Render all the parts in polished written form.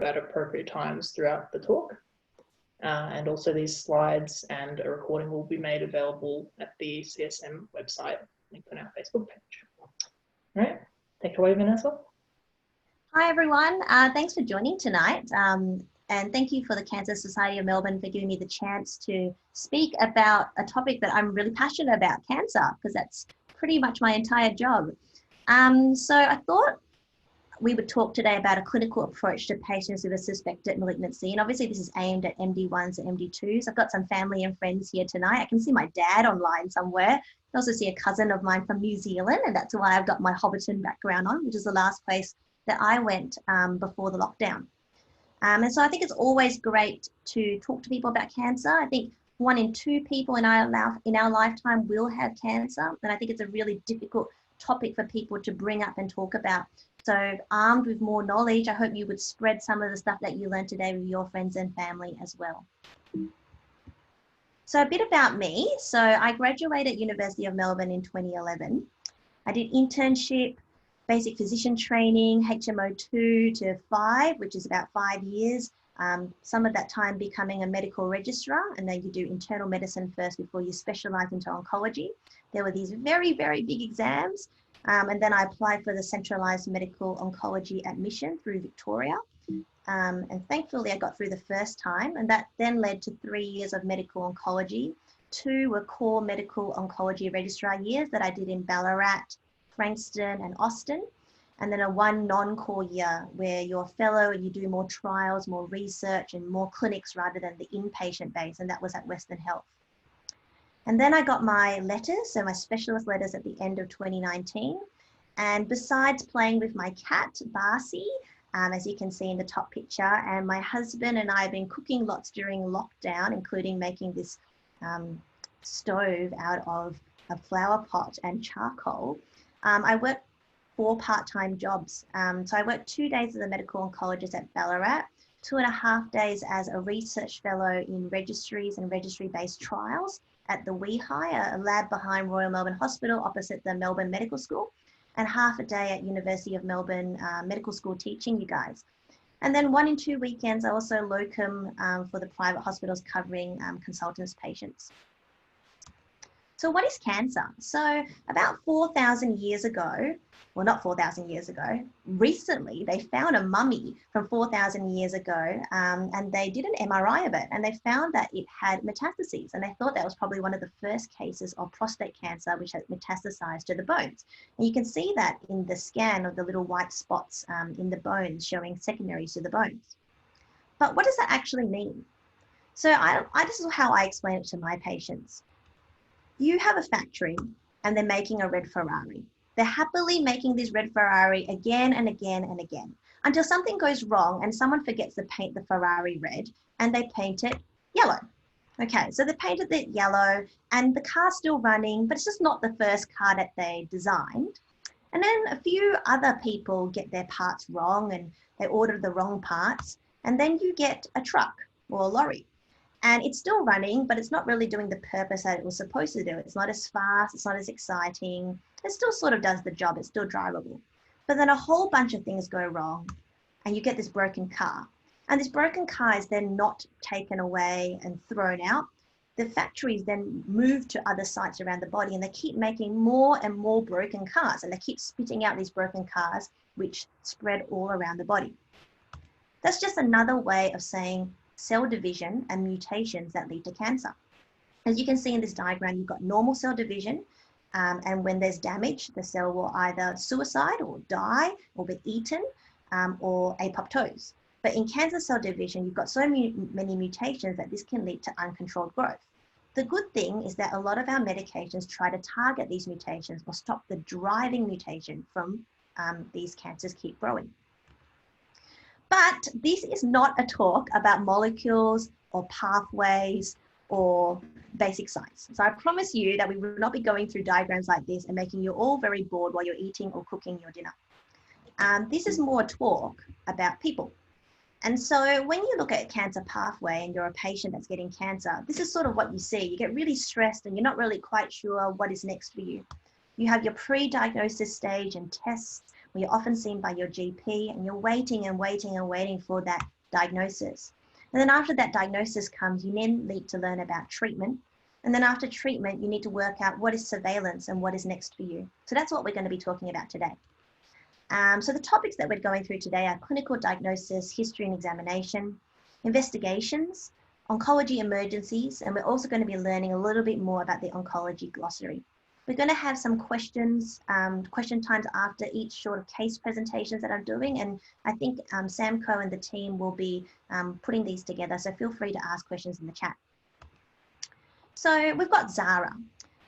at appropriate times throughout the talk. And also these slides and a recording will be made available at the CSM website, linked on our Facebook page. All right, take it away, Vanessa. Hi, everyone. Thanks for joining tonight. And thank you for the Cancer Society of Melbourne for giving me the chance to speak about a topic that I'm really passionate about, cancer, because that's pretty much my entire job. So I thought we would talk today about a clinical approach to patients with a suspected malignancy. And obviously this is aimed at MD1s and MD2s. I've got some family and friends here tonight. I can see my dad online somewhere. I can also see a cousin of mine from New Zealand, and that's why I've got my Hobbiton background on, which is the last place that I went before the lockdown. And so I think it's always great to talk to people about cancer. I think 1 in 2 people in our lifetime will have cancer. And I think it's a really difficult topic for people to bring up and talk about. So armed with more knowledge, I hope you would spread some of the stuff that you learned today with your friends and family as well. So a bit about me. So I graduated at University of Melbourne in 2011. I did internship, basic physician training, HMO 2 to 5, which is about 5 years. Some of that time becoming a medical registrar, and then you do internal medicine first before you specialize into oncology. There were these very, very big exams. And then I applied for the centralized medical oncology admission through Victoria. And thankfully I got through the first time, and that then led to 3 years of medical oncology. 2 were core medical oncology registrar years that I did in Ballarat, Frankston and Austin. And then a 1 non-core year where you're a fellow and you do more trials, more research and more clinics rather than the inpatient base, and that was at Western Health. And then I got my letters, so my specialist letters at the end of 2019. And besides playing with my cat, Barcy, as you can see in the top picture, and my husband and I have been cooking lots during lockdown, including making this stove out of a flower pot and charcoal. I work 4 part-time jobs. So I work 2 days as a medical oncologist at Ballarat, 2.5 days as a research fellow in registries and registry-based trials at the WEHI, a lab behind Royal Melbourne Hospital opposite the Melbourne Medical School, and half a day at University of Melbourne Medical School teaching you guys. And then 1 in 2 weekends, I also locum for the private hospitals covering consultants' patients. So what is cancer? So about 4,000 years ago, well, not 4,000 years ago, recently they found a mummy from 4,000 years ago, and they did an MRI of it, and they found that it had metastases, and they thought that was probably one of the first cases of prostate cancer which had metastasized to the bones. And you can see that in the scan of the little white spots in the bones showing secondaries to the bones. But what does that actually mean? So this is how I explain it to my patients. You have a factory and they're making a red Ferrari. They're happily making this red Ferrari again and again and again until something goes wrong and someone forgets to paint the Ferrari red and they paint it yellow. Okay, so they painted it yellow and the car's still running, but it's just not the first car that they designed. And then a few other people get their parts wrong and they order the wrong parts, and then you get a truck or a lorry. And it's still running, but it's not really doing the purpose that it was supposed to do. It's not as fast, it's not as exciting. It still sort of does the job, it's still drivable. But then a whole bunch of things go wrong and you get this broken car. And this broken car is then not taken away and thrown out. The factories then move to other sites around the body and they keep making more and more broken cars, and they keep spitting out these broken cars which spread all around the body. That's just another way of saying cell division and mutations that lead to cancer. As you can see in this diagram, you've got normal cell division, and when there's damage, the cell will either suicide or die or be eaten or apoptose. But in cancer cell division, you've got so many mutations that this can lead to uncontrolled growth. The good thing is that a lot of our medications try to target these mutations or stop the driving mutation from these cancers keep growing. But this is not a talk about molecules or pathways or basic science. So I promise you that we will not be going through diagrams like this and making you all very bored while you're eating or cooking your dinner. This is more a talk about people. And so when you look at a cancer pathway and you're a patient that's getting cancer, this is sort of what you see. You get really stressed and you're not really quite sure what is next for you. You have your pre-diagnosis stage and tests where you're often seen by your GP and you're waiting and waiting and waiting for that diagnosis. And then after that diagnosis comes, you then need to learn about treatment. And then after treatment, you need to work out what is surveillance and what is next for you. So that's what we're going to be talking about today. So the topics that we're going through today are clinical diagnosis, history and examination, investigations, oncology emergencies, and we're also going to be learning a little bit more about the oncology glossary. We're going to have some questions, question times after each sort of case presentations that I'm doing, and I think Samco and the team will be putting these together, so feel free to ask questions in the chat. So we've got Zara.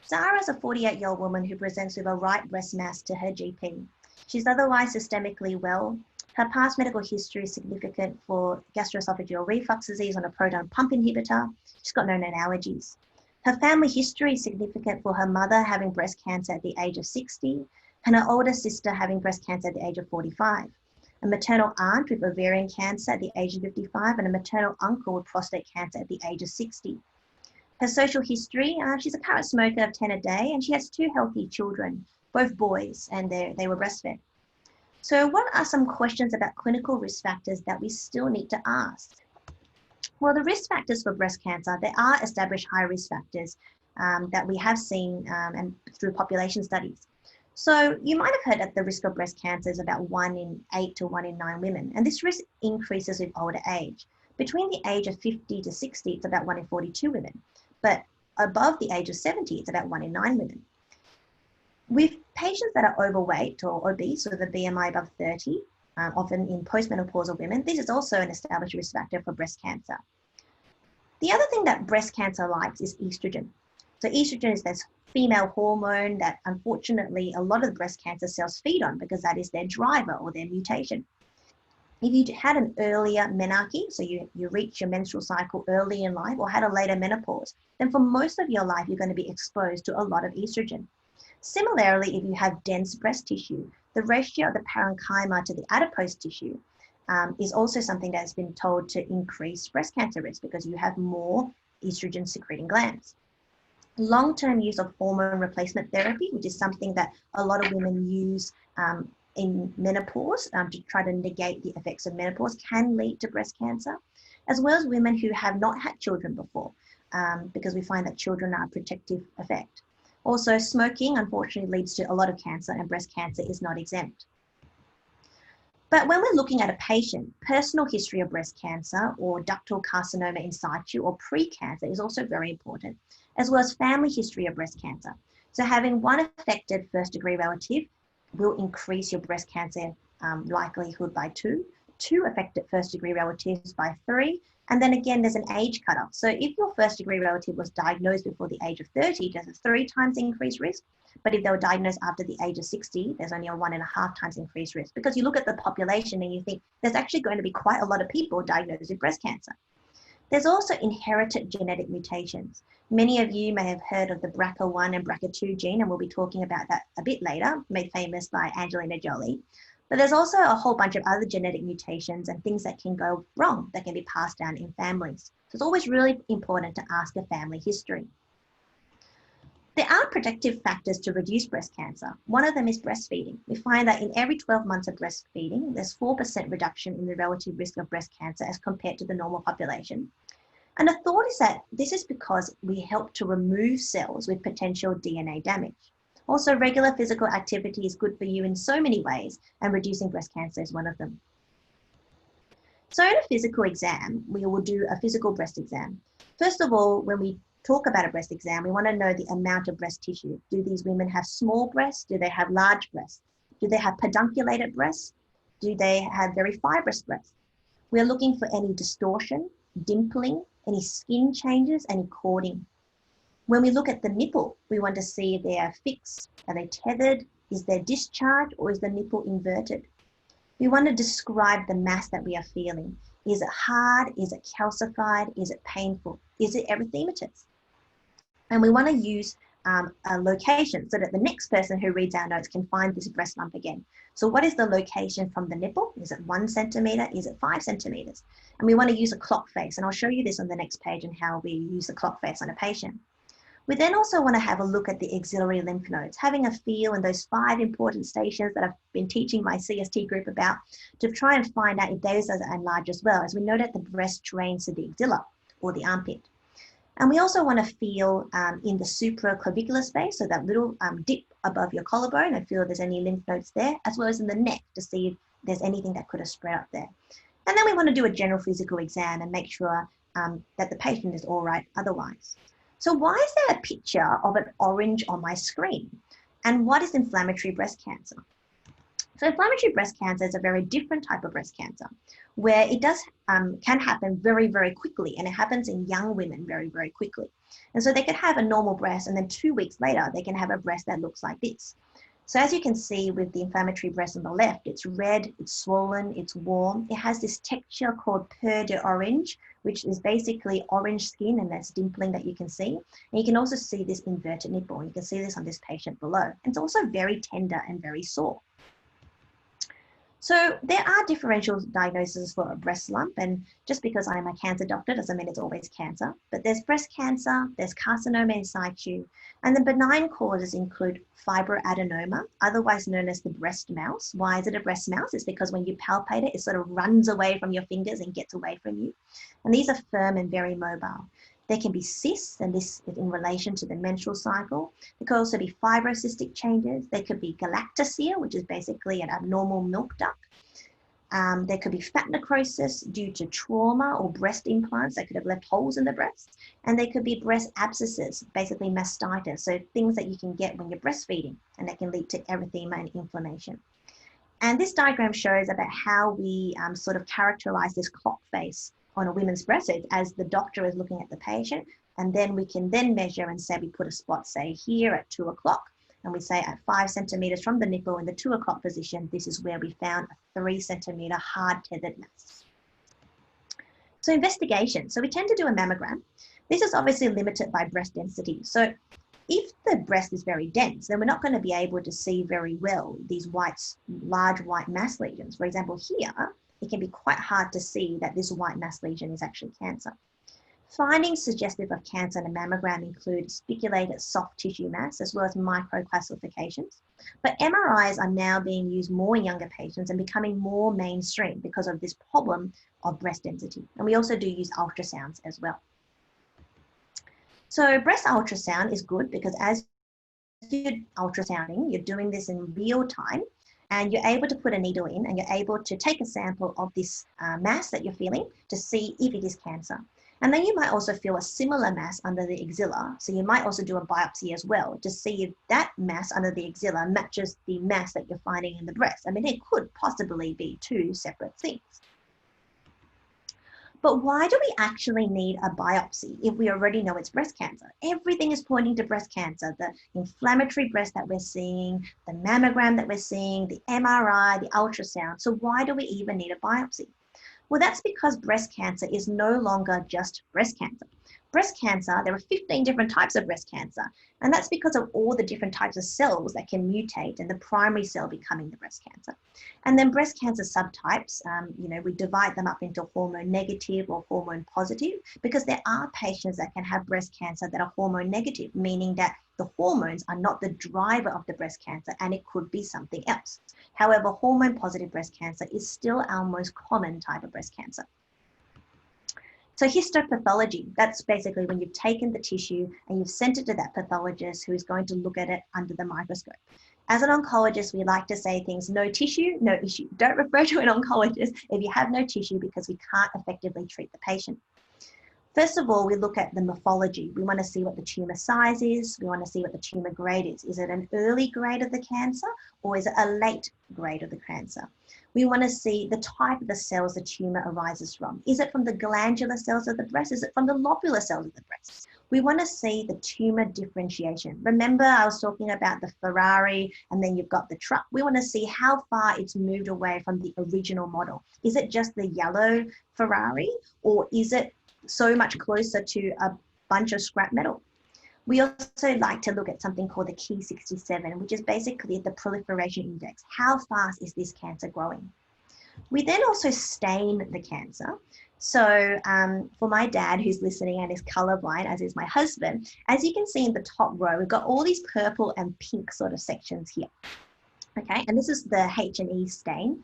Zara is a 48-year-old woman who presents with a right breast mass to her GP. She's otherwise systemically well. Her past medical history is significant for gastroesophageal reflux disease on a proton pump inhibitor. She's got no known allergies. Her family history is significant for her mother having breast cancer at the age of 60 and her older sister having breast cancer at the age of 45. A maternal aunt with ovarian cancer at the age of 55 and a maternal uncle with prostate cancer at the age of 60. Her social history, she's a current smoker of 10 a day and she has 2 healthy children, both boys, and they were breastfed. So what are some questions about clinical risk factors that we still need to ask? Well, the risk factors for breast cancer, there are established high risk factors that we have seen and through population studies. So you might have heard that the risk of breast cancer is about 1 in 8 to 1 in 9 women, and this risk increases with older age. Between the age of 50 to 60, it's about 1 in 42 women, but above the age of 70, it's about 1 in 9 women. With patients that are overweight or obese with a BMI above 30, often in postmenopausal women, this is also an established risk factor for breast cancer. The other thing that breast cancer likes is estrogen. So estrogen is this female hormone that unfortunately a lot of breast cancer cells feed on because that is their driver or their mutation. If you had an earlier menarche, so you reach your menstrual cycle early in life or had a later menopause, then for most of your life, you're going to be exposed to a lot of estrogen. Similarly, if you have dense breast tissue, the ratio of the parenchyma to the adipose tissue is also something that has been told to increase breast cancer risk because you have more estrogen secreting glands. Long-term use of hormone replacement therapy, which is something that a lot of women use in menopause to try to negate the effects of menopause, can lead to breast cancer, as well as women who have not had children before, because we find that children are a protective effect. Also, smoking unfortunately leads to a lot of cancer, and breast cancer is not exempt. But when we're looking at a patient, personal history of breast cancer or ductal carcinoma in situ or pre-cancer is also very important, as well as family history of breast cancer. So having one affected first-degree relative will increase your breast cancer likelihood by 2 affected first-degree relatives by 3, and then again, there's an age cutoff. So if your first-degree relative was diagnosed before the age of 30, there's a 3 times increased risk. But if they were diagnosed after the age of 60, there's only a 1.5 times increased risk, because you look at the population and you think there's actually going to be quite a lot of people diagnosed with breast cancer. There's also inherited genetic mutations. Many of you may have heard of the BRCA1 and BRCA2 gene, and we'll be talking about that a bit later, made famous by Angelina Jolie. But there's also a whole bunch of other genetic mutations and things that can go wrong that can be passed down in families. So it's always really important to ask a family history. There are protective factors to reduce breast cancer. One of them is breastfeeding. We find that in every 12 months of breastfeeding, there's 4% reduction in the relative risk of breast cancer as compared to the normal population. And the thought is that this is because we help to remove cells with potential DNA damage. Also, regular physical activity is good for you in so many ways, and reducing breast cancer is one of them. So in a physical exam, we will do a physical breast exam. First of all, when we talk about a breast exam, we want to know the amount of breast tissue. Do these women have small breasts? Do they have large breasts? Do they have pedunculated breasts? Do they have very fibrous breasts? We're looking for any distortion, dimpling, any skin changes, any cording. When we look at the nipple, we want to see if they are fixed, are they tethered, is there discharge, or is the nipple inverted? We want to describe the mass that we are feeling. Is it hard? Is it calcified? Is it painful? Is it erythematous? And we want to use a location so that the next person who reads our notes can find this breast lump again. So what is the location from the nipple? Is it 1 centimeter? Is it 5 centimeters? And we want to use a clock face. And I'll show you this on the next page and how we use the clock face on a patient. We then also want to have a look at the axillary lymph nodes, having a feel in those 5 important stations that I've been teaching my CST group about, to try and find out if those are enlarged as well, as we know that the breast drains to the axilla or the armpit. And we also want to feel in the supraclavicular space, so that little dip above your collarbone, and feel if there's any lymph nodes there, as well as in the neck to see if there's anything that could have spread up there. And then we want to do a general physical exam and make sure that the patient is all right otherwise. So why is there a picture of an orange on my screen? And what is inflammatory breast cancer? So inflammatory breast cancer is a very different type of breast cancer, where it does can happen very, very quickly, and it happens in young women very, very quickly. And so they could have a normal breast, and then 2 weeks later, they can have a breast that looks like this. So as you can see with the inflammatory breast on the left, it's red, it's swollen, it's warm. It has this texture called peur d'orange, which is basically orange skin, and that's dimpling that you can see. And you can also see this inverted nipple. You can see this on this patient below. And it's also very tender and very sore. So there are differential diagnoses for a breast lump, and just because I'm a cancer doctor doesn't mean it's always cancer, but there's breast cancer, there's carcinoma in situ, and the benign causes include fibroadenoma, otherwise known as the breast mouse. Why is it a breast mouse? It's because when you palpate it, it sort of runs away from your fingers and gets away from you. And these are firm and very mobile. There can be cysts, and this is in relation to the menstrual cycle. There could also be fibrocystic changes. There could be galactosea, which is basically an abnormal milk duct. There could be fat necrosis due to trauma or breast implants that could have left holes in the breast. And there could be breast abscesses, basically mastitis, so things that you can get when you're breastfeeding, and that can lead to erythema and inflammation. And this diagram shows about how we sort of characterize this clock face on a woman's breast, as the doctor is looking at the patient, and then we can then measure and say we put a spot, say here at 2 o'clock, and we say at 5 centimeters from the nipple in the 2 o'clock position, this is where we found a 3 centimeter hard tethered mass. So investigation. So we tend to do a mammogram. This is obviously limited by breast density. So if the breast is very dense, then we're not going to be able to see very well these large white mass lesions. For example, here, it can be quite hard to see that this white mass lesion is actually cancer. Findings suggestive of cancer in a mammogram include spiculated soft tissue mass, as well as microcalcifications. But MRIs are now being used more in younger patients and becoming more mainstream because of this problem of breast density. And we also do use ultrasounds as well. So breast ultrasound is good because as you're ultrasounding, you're doing this in real time, and you're able to put a needle in, and you're able to take a sample of this mass that you're feeling to see if it is cancer. And then you might also feel a similar mass under the axilla. So you might also do a biopsy as well to see if that mass under the axilla matches the mass that you're finding in the breast. I mean, it could possibly be 2 separate things. But why do we actually need a biopsy if we already know it's breast cancer? Everything is pointing to breast cancer. The inflammatory breast that we're seeing, the mammogram that we're seeing, the MRI, the ultrasound. So why do we even need a biopsy? Well, that's because breast cancer is no longer just breast cancer. Breast cancer, there are 15 different types of breast cancer, and that's because of all the different types of cells that can mutate and the primary cell becoming the breast cancer. And then breast cancer subtypes, we divide them up into hormone negative or hormone positive, because there are patients that can have breast cancer that are hormone negative, meaning that the hormones are not the driver of the breast cancer, and it could be something else. However, hormone positive breast cancer is still our most common type of breast cancer. So histopathology, that's basically when you've taken the tissue and you've sent it to that pathologist who is going to look at it under the microscope. As an oncologist, we like to say things, no tissue, no issue. Don't refer to an oncologist if you have no tissue, because we can't effectively treat the patient. First of all, we look at the morphology. We want to see what the tumor size is. We want to see what the tumor grade is. Is it an early grade of the cancer, or is it a late grade of the cancer? We want to see the type of the cells the tumor arises from. Is it from the glandular cells of the breast? Is it from the lobular cells of the breast? We want to see the tumor differentiation. Remember, I was talking about the Ferrari, and then you've got the truck. We want to see how far it's moved away from the original model. Is it just the yellow Ferrari, or is it so much closer to a bunch of scrap metal? We also like to look at something called the Ki-67, which is basically the proliferation index. How fast is this cancer growing? We then also stain the cancer. So for my dad who's listening and is colorblind, as is my husband, as you can see in the top row, we've got all these purple and pink sort of sections here. Okay, and this is the H&E stain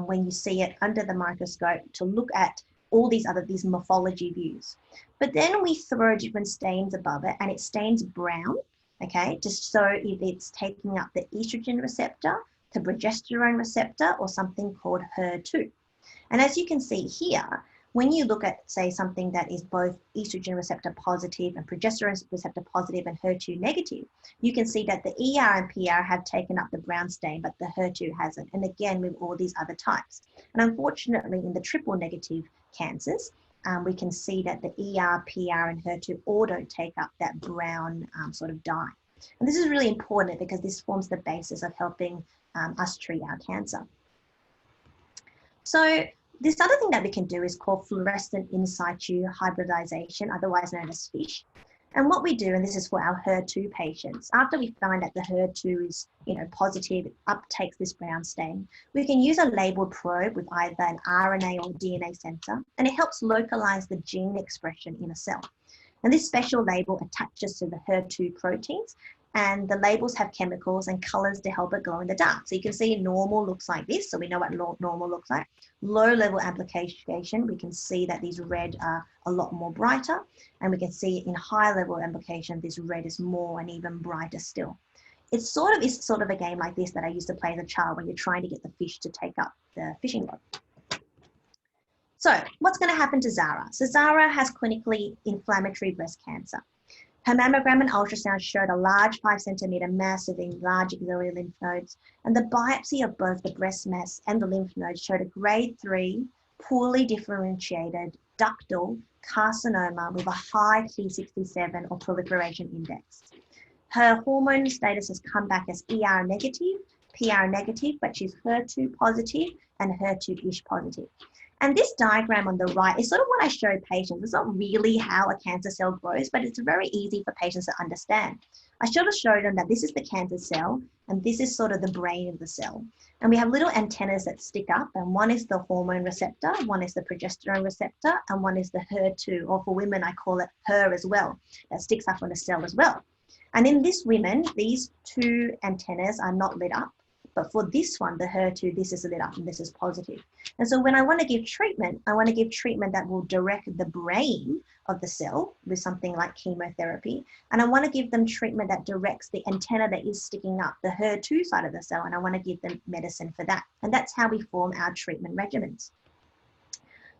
when you see it under the microscope to look at all these morphology views. But then we throw different stains above it and it stains brown, okay, just so if it's taking up the estrogen receptor, the progesterone receptor, or something called HER2. And as you can see here, when you look at, say, something that is both estrogen receptor positive and progesterone receptor positive and HER2 negative, you can see that the ER and PR have taken up the brown stain, but the HER2 hasn't. And again, with all these other types. And unfortunately, in the triple negative cancers, we can see that the ER, PR, and HER2 all don't take up that brown sort of dye. And this is really important because this forms the basis of helping us treat our cancer. So this other thing that we can do is called fluorescent in situ hybridization, otherwise known as FISH. And what we do, and this is for our HER2 patients, after we find that the HER2 is, positive, it uptakes this brown stain, we can use a labeled probe with either an RNA or DNA sensor, and it helps localize the gene expression in a cell. And this special label attaches to the HER2 proteins, and the labels have chemicals and colors to help it glow in the dark. So you can see normal looks like this, so we know what normal looks like. Low level amplification, we can see that these red are a lot more brighter, and we can see in high level amplification, this red is more and even brighter still. It's sort of a game like this that I used to play as a child when you're trying to get the fish to take up the fishing rod. So what's going to happen to Zara? So Zara has clinically inflammatory breast cancer. Her mammogram and ultrasound showed a large 5 centimeter mass of large axillary lymph nodes, and the biopsy of both the breast mass and the lymph nodes showed a grade 3, poorly differentiated ductal carcinoma with a high Ki67 or proliferation index. Her hormone status has come back as ER negative, PR negative, but she's HER2 positive and HER2-ish positive. And this diagram on the right is sort of what I show patients. It's not really how a cancer cell grows, but it's very easy for patients to understand. I sort of show them that this is the cancer cell, and this is sort of the brain of the cell. And we have little antennas that stick up, and one is the hormone receptor, one is the progesterone receptor, and one is the HER2, or for women, I call it HER as well, that sticks up on the cell as well. And in this women, these two antennas are not lit up. But for this one, the HER2, this is lit up and this is positive. And so when I want to give treatment, I want to give treatment that will direct the brain of the cell with something like chemotherapy. And I want to give them treatment that directs the antenna that is sticking up, the HER2 side of the cell. And I want to give them medicine for that. And that's how we form our treatment regimens.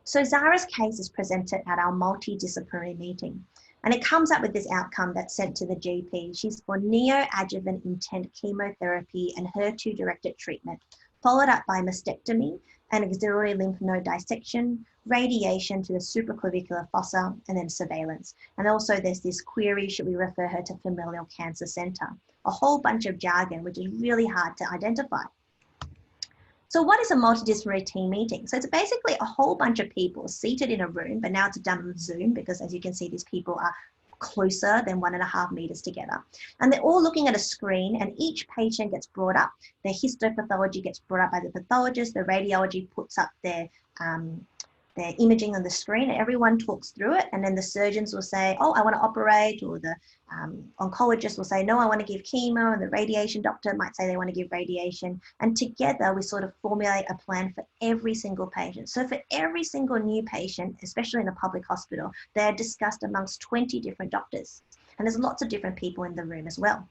So Zara's case is presented at our multidisciplinary meeting. And it comes up with this outcome that's sent to the GP. She's for neoadjuvant intent chemotherapy and HER2-directed treatment, followed up by mastectomy and axillary lymph node dissection, radiation to the supraclavicular fossa, and then surveillance. And also there's this query, should we refer her to familial cancer center? A whole bunch of jargon, which is really hard to identify. So what is a multidisciplinary team meeting? So it's basically a whole bunch of people seated in a room, but now it's done on Zoom because as you can see, these people are closer than 1.5 meters together. And they're all looking at a screen and each patient gets brought up. Their histopathology gets brought up by the pathologist, the radiology puts up their imaging on the screen, and everyone talks through it, and then the surgeons will say, oh, I want to operate, or the oncologist will say, no, I want to give chemo, and the radiation doctor might say they want to give radiation, and together we sort of formulate a plan for every single patient. So for every single new patient, especially in a public hospital, they're discussed amongst 20 different doctors, and there's lots of different people in the room as well.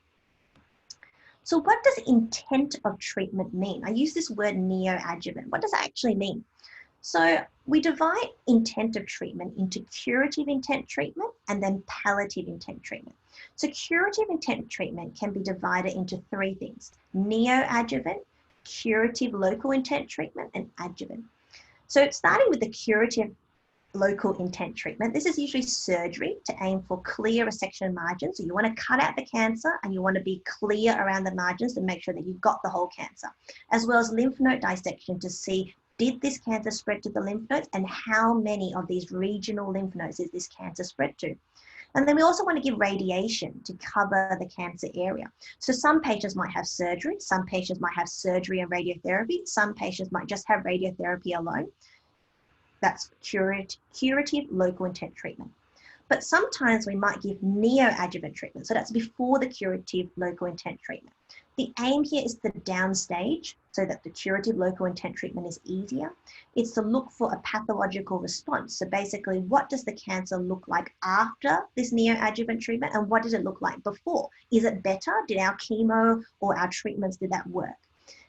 So what does intent of treatment mean? I use this word neoadjuvant. What does that actually mean? So we divide intent of treatment into curative intent treatment and then palliative intent treatment. So curative intent treatment can be divided into 3 things: neoadjuvant, curative local intent treatment, and adjuvant. So starting with the curative local intent treatment, this is usually surgery to aim for clear resection margins. So you want to cut out the cancer and you want to be clear around the margins to make sure that you've got the whole cancer, as well as lymph node dissection to see, did this cancer spread to the lymph nodes and how many of these regional lymph nodes is this cancer spread to? And then we also want to give radiation to cover the cancer area. So some patients might have surgery, some patients might have surgery and radiotherapy, some patients might just have radiotherapy alone. That's curative local intent treatment. But sometimes we might give neoadjuvant treatment. So that's before the curative local intent treatment. The aim here is the downstage so that the curative local intent treatment is easier. It's to look for a pathological response. So basically, what does the cancer look like after this neoadjuvant treatment, and what did it look like before? Is it better? Did our chemo or our treatments, did that work?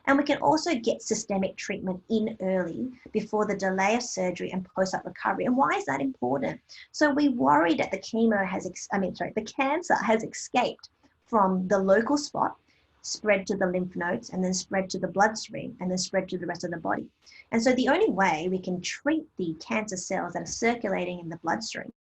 And we can also get systemic treatment in early before the delay of surgery and post-op recovery. And why is that important? So we worry that the cancer has escaped from the local spot, spread to the lymph nodes, and then spread to the bloodstream, and then spread to the rest of the body. And so the only way we can treat the cancer cells that are circulating in the bloodstream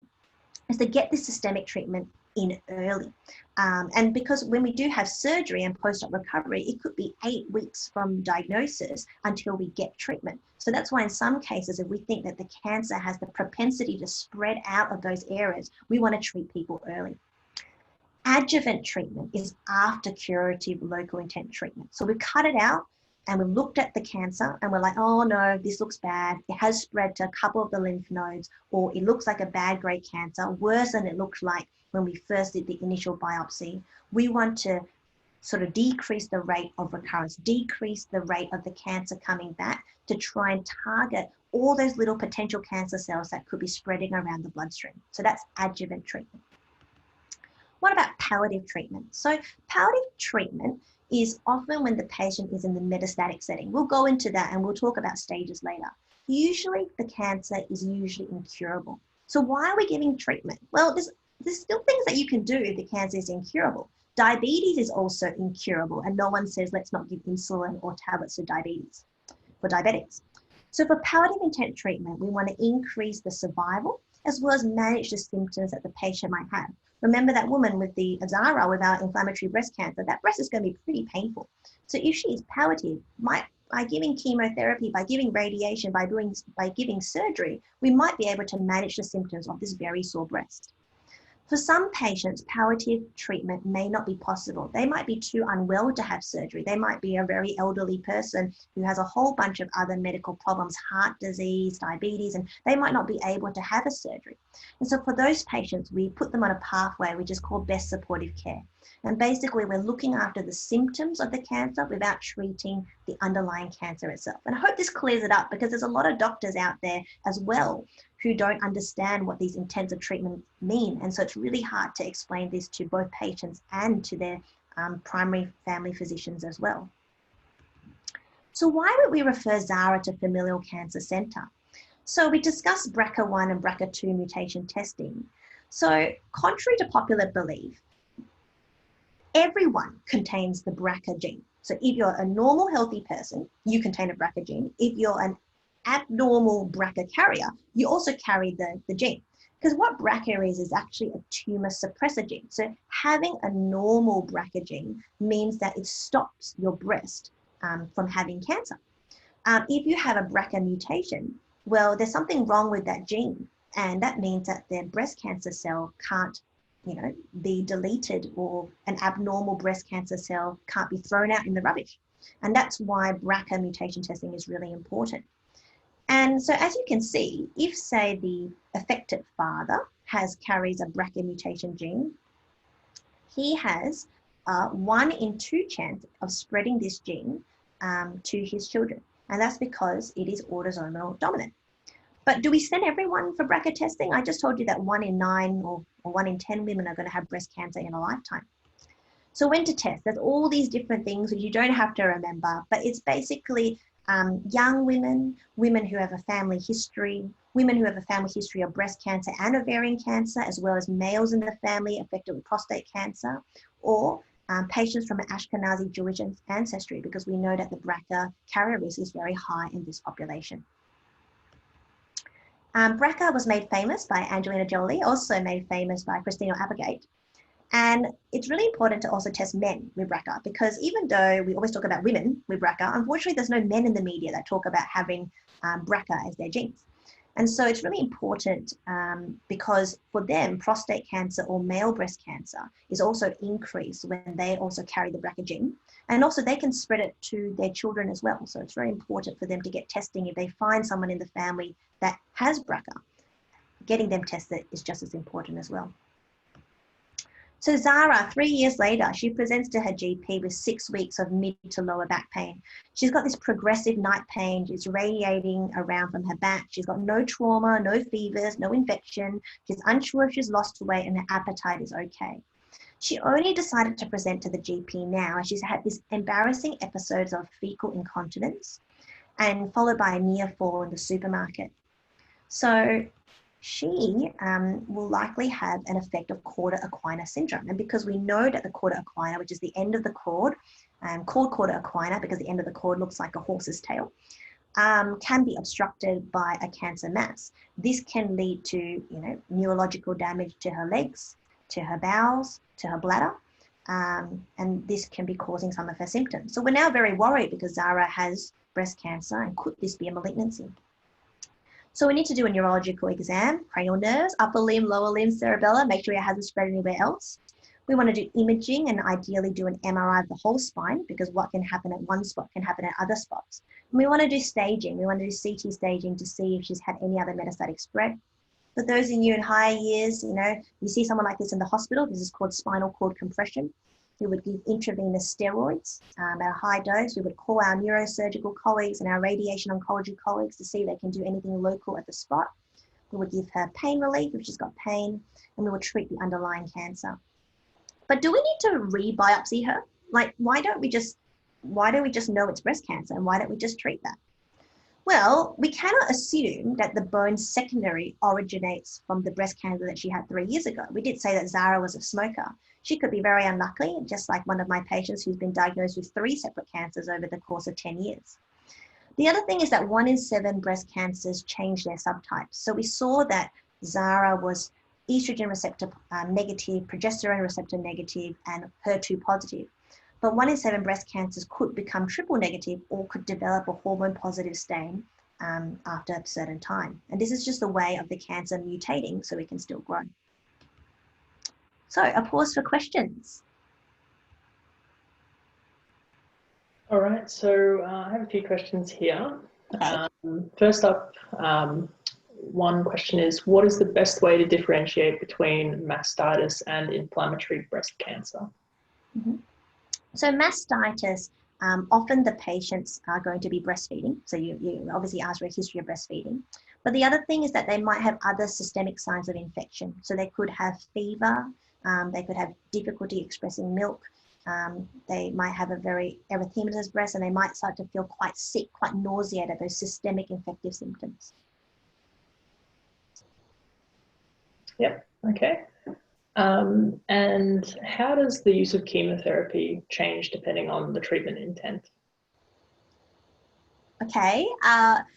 is to get this systemic treatment in early. And because when we do have surgery and post-op recovery, it could be 8 weeks from diagnosis until we get treatment. So that's why in some cases, if we think that the cancer has the propensity to spread out of those areas, we want to treat people early. Adjuvant treatment is after curative local intent treatment. So we cut it out and we looked at the cancer and we're like, oh no, this looks bad. It has spread to a couple of the lymph nodes, or it looks like a bad grade cancer, worse than it looked like when we first did the initial biopsy. We want to sort of decrease the rate of recurrence, decrease the rate of the cancer coming back to try and target all those little potential cancer cells that could be spreading around the bloodstream. So that's adjuvant treatment. What about palliative treatment? So palliative treatment is often when the patient is in the metastatic setting. We'll go into that and we'll talk about stages later. Usually the cancer is usually incurable. So why are we giving treatment? Well, there's still things that you can do if the cancer is incurable. Diabetes is also incurable, and no one says let's not give insulin or tablets for diabetics. So for palliative intent treatment, we want to increase the survival as well as manage the symptoms that the patient might have. Remember that woman with the Azara with our inflammatory breast cancer, that breast is going to be pretty painful. So if she is palliative, by giving chemotherapy, by giving radiation, by giving surgery, we might be able to manage the symptoms of this very sore breast. For some patients, palliative treatment may not be possible. They might be too unwell to have surgery. They might be a very elderly person who has a whole bunch of other medical problems, heart disease, diabetes, and they might not be able to have a surgery. And so for those patients, we put them on a pathway which is called best supportive care. And basically, we're looking after the symptoms of the cancer without treating the underlying cancer itself. And I hope this clears it up, because there's a lot of doctors out there as well who don't understand what these intensive treatments mean. And so it's really hard to explain this to both patients and to their primary family physicians as well. So why would we refer Zara to Familial Cancer Centre? So we discussed BRCA1 and BRCA2 mutation testing. So contrary to popular belief, everyone contains the BRCA gene. So if you're a normal, healthy person, you contain a BRCA gene. If you're an abnormal BRCA carrier, you also carry the gene. Because what BRCA is actually a tumor suppressor gene. So having a normal BRCA gene means that it stops your breast from having cancer. If you have a BRCA mutation, well, there's something wrong with that gene. And that means that the breast cancer cell can't be deleted, or an abnormal breast cancer cell can't be thrown out in the rubbish. And that's why BRCA mutation testing is really important. And so as you can see, if say the affected father carries a BRCA mutation gene, he has 1 in 2 chance of spreading this gene to his children. And that's because it is autosomal dominant. But do we send everyone for BRCA testing? I just told you that 1 in 9 or 1 in 10 women are going to have breast cancer in a lifetime. So when to test? There's all these different things which you don't have to remember, but it's basically young women, women who have a family history, women who have a family history of breast cancer and ovarian cancer, as well as males in the family affected with prostate cancer, or patients from an Ashkenazi Jewish ancestry, because we know that the BRCA carrier risk is very high in this population. BRCA was made famous by Angelina Jolie, also made famous by Christina Applegate. And it's really important to also test men with BRCA, because even though we always talk about women with BRCA, unfortunately there's no men in the media that talk about having BRCA as their genes. And so it's really important because for them, prostate cancer or male breast cancer is also increased when they also carry the BRCA gene. And also they can spread it to their children as well. So it's very important for them to get testing. If they find someone in the family that has BRCA, getting them tested is just as important as well. So Zara, 3 years later, she presents to her GP with 6 weeks of mid to lower back pain. She's got this progressive night pain. It's radiating around from her back. She's got no trauma, no fevers, no infection. She's unsure if she's lost weight and her appetite is okay. She only decided to present to the GP now as she's had these embarrassing episodes of fecal incontinence and followed by a near fall in the supermarket. So she will likely have an effect of cauda equina syndrome. And because we know that the cauda equina, which is the end of the cord, called cauda equina because the end of the cord looks like a horse's tail, can be obstructed by a cancer mass. This can lead to, neurological damage to her legs, to her bowels, to her bladder, and this can be causing some of her symptoms. So we're now very worried because Zara has breast cancer, and could this be a malignancy? So we need to do a neurological exam, cranial nerves, upper limb, lower limb, cerebellum, make sure it hasn't spread anywhere else. We want to do imaging and ideally do an MRI of the whole spine because what can happen at one spot can happen at other spots. And we want to do staging. We want to do CT staging to see if she's had any other metastatic spread. For those of you in higher years, you see someone like this in the hospital. This is called spinal cord compression. We would give intravenous steroids at a high dose. We would call our neurosurgical colleagues and our radiation oncology colleagues to see if they can do anything local at the spot. We would give her pain relief if she's got pain, and we would treat the underlying cancer. But do we need to re-biopsy her? Like, why don't we just know it's breast cancer, and why don't we just treat that? Well, we cannot assume that the bone secondary originates from the breast cancer that she had 3 years ago. We did say that Zara was a smoker. She could be very unlucky, just like one of my patients who's been diagnosed with 3 separate cancers over the course of 10 years. The other thing is that 1 in 7 breast cancers change their subtypes. So we saw that Zara was estrogen receptor negative, progesterone receptor negative, and HER2 positive. But 1 in 7 breast cancers could become triple negative or could develop a hormone positive stain after a certain time. And this is just the way of the cancer mutating so it can still grow. So a pause for questions. All right, so I have a few questions here. Okay. First up, one question is, what is the best way to differentiate between mastitis and inflammatory breast cancer? Mm-hmm. So mastitis, often the patients are going to be breastfeeding. So you obviously ask for a history of breastfeeding. But the other thing is that they might have other systemic signs of infection. So they could have fever, they could have difficulty expressing milk, they might have a very erythematous breast, and they might start to feel quite sick, quite nauseated, those systemic infective symptoms. Yep, okay. And how does the use of chemotherapy change depending on the treatment intent? Okay,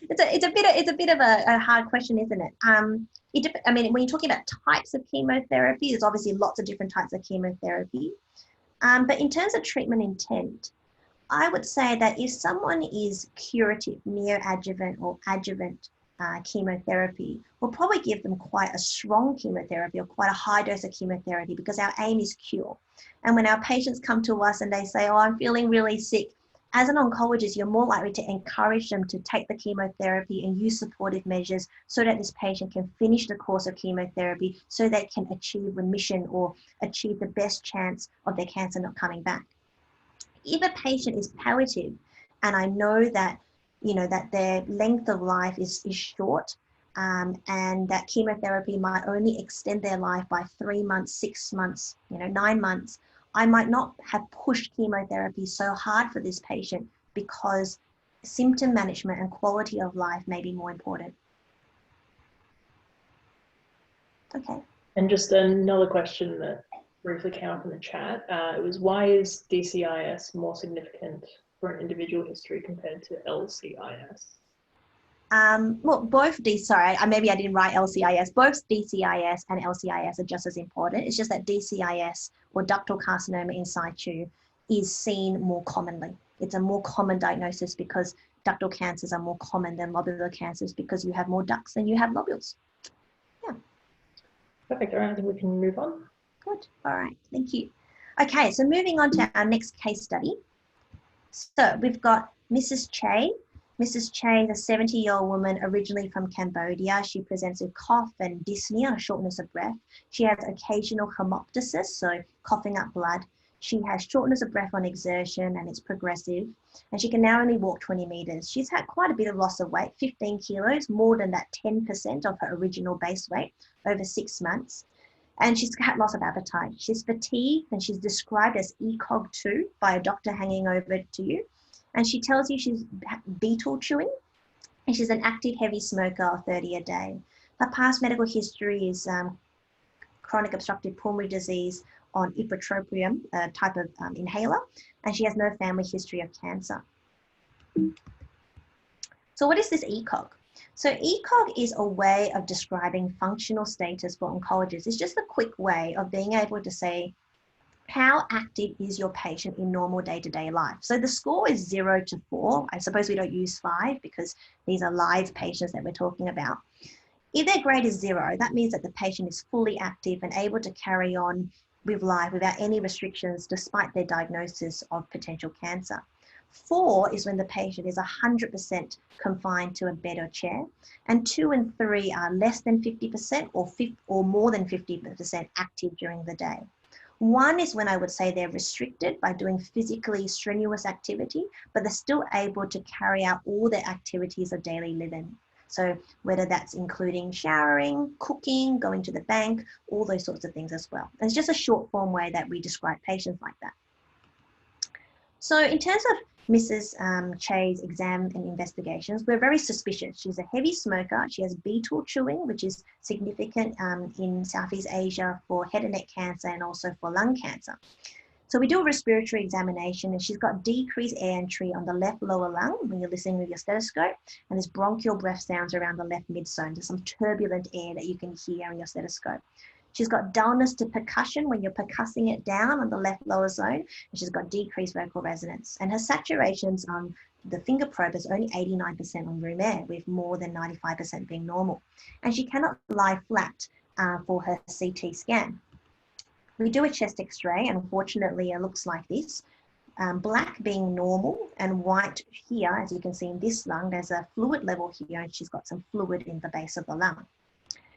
it's a bit of a hard question, isn't it? I mean, when you're talking about types of chemotherapy, there's obviously lots of different types of chemotherapy. But in terms of treatment intent, I would say that if someone is curative, neoadjuvant or adjuvant chemotherapy, we'll probably give them quite a strong chemotherapy or quite a high dose of chemotherapy because our aim is cure. And when our patients come to us and they say, oh, I'm feeling really sick, as an oncologist, you're more likely to encourage them to take the chemotherapy and use supportive measures so that this patient can finish the course of chemotherapy so they can achieve remission or achieve the best chance of their cancer not coming back. If a patient is palliative and I know that, that their length of life is short and that chemotherapy might only extend their life by 3 months, 6 months, 9 months, I might not have pushed chemotherapy so hard for this patient because symptom management and quality of life may be more important. Okay. And just another question that briefly came up in the chat, it was, why is DCIS more significant for an individual history compared to LCIS? Well, maybe I didn't write LCIS. Both DCIS and LCIS are just as important. It's just that DCIS, or ductal carcinoma in situ, is seen more commonly. It's a more common diagnosis because ductal cancers are more common than lobular cancers because you have more ducts than you have lobules. Yeah. Perfect. All right, I think we can move on. Good. All right. Thank you. Okay, so moving on to our next case study. So we've got Mrs. Che. Mrs. Che is a 70-year-old woman originally from Cambodia. She presents with cough and dyspnea, shortness of breath. She has occasional hemoptysis, so coughing up blood. She has shortness of breath on exertion and it's progressive. And she can now only walk 20 meters. She's had quite a bit of loss of weight, 15 kilos, more than that 10% of her original base weight over 6 months. And she's had loss of appetite. She's fatigued and she's described as ECOG2 by a doctor hanging over to you. And she tells you she's beetle chewing and she's an active heavy smoker of 30 a day. Her past medical history is chronic obstructive pulmonary disease on ipratropium, a type of inhaler, and she has no family history of cancer. So what is this ECOG? So ECOG is a way of describing functional status for oncologists. It's just a quick way of being able to say, how active is your patient in normal day-to-day life? So the score is 0 to 4. I suppose we don't use 5 because these are live patients that we're talking about. If their grade is 0, that means that the patient is fully active and able to carry on with life without any restrictions despite their diagnosis of potential cancer. 4 is when the patient is 100% confined to a bed or chair, and 2 and 3 are less than 50% or more than 50% active during the day. 1 is when I would say they're restricted by doing physically strenuous activity, but they're still able to carry out all their activities of daily living. So whether that's including showering, cooking, going to the bank, all those sorts of things as well. And it's just a short form way that we describe patients like that. So in terms of Mrs. Che's exam and investigations, we're very suspicious. She's a heavy smoker. She has beetle chewing, which is significant in Southeast Asia for head and neck cancer and also for lung cancer. So we do a respiratory examination and she's got decreased air entry on the left lower lung when you're listening with your stethoscope, and there's bronchial breath sounds around the left midzone. There's some turbulent air that you can hear in your stethoscope. She's got dullness to percussion when you're percussing it down on the left lower zone, and she's got decreased vocal resonance. And her saturations on the finger probe is only 89% on room air, with more than 95% being normal. And she cannot lie flat for her CT scan. We do a chest x-ray, and unfortunately it looks like this. Black being normal and white here, as you can see in this lung, there's a fluid level here and she's got some fluid in the base of the lung.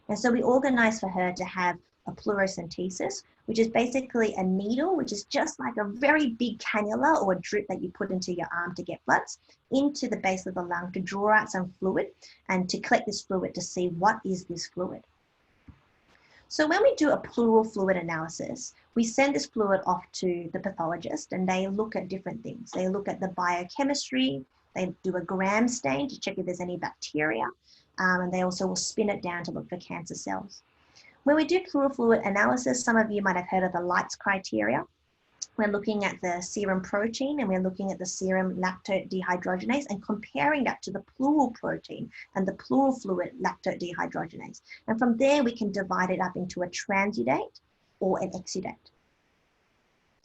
And so we organized for her to have a pleurocentesis, which is basically a needle, which is just like a very big cannula or a drip that you put into your arm to get bloods into the base of the lung to draw out some fluid and to collect this fluid to see what is this fluid. So when we do a pleural fluid analysis, we send this fluid off to the pathologist and they look at different things. They look at the biochemistry, they do a gram stain to check if there's any bacteria, and they also will spin it down to look for cancer cells. When we do pleural fluid analysis, some of you might have heard of the LIGHTS criteria. We're looking at the serum protein and we're looking at the serum lactate dehydrogenase and comparing that to the pleural protein and the pleural fluid lactate dehydrogenase. And from there, we can divide it up into a transudate or an exudate.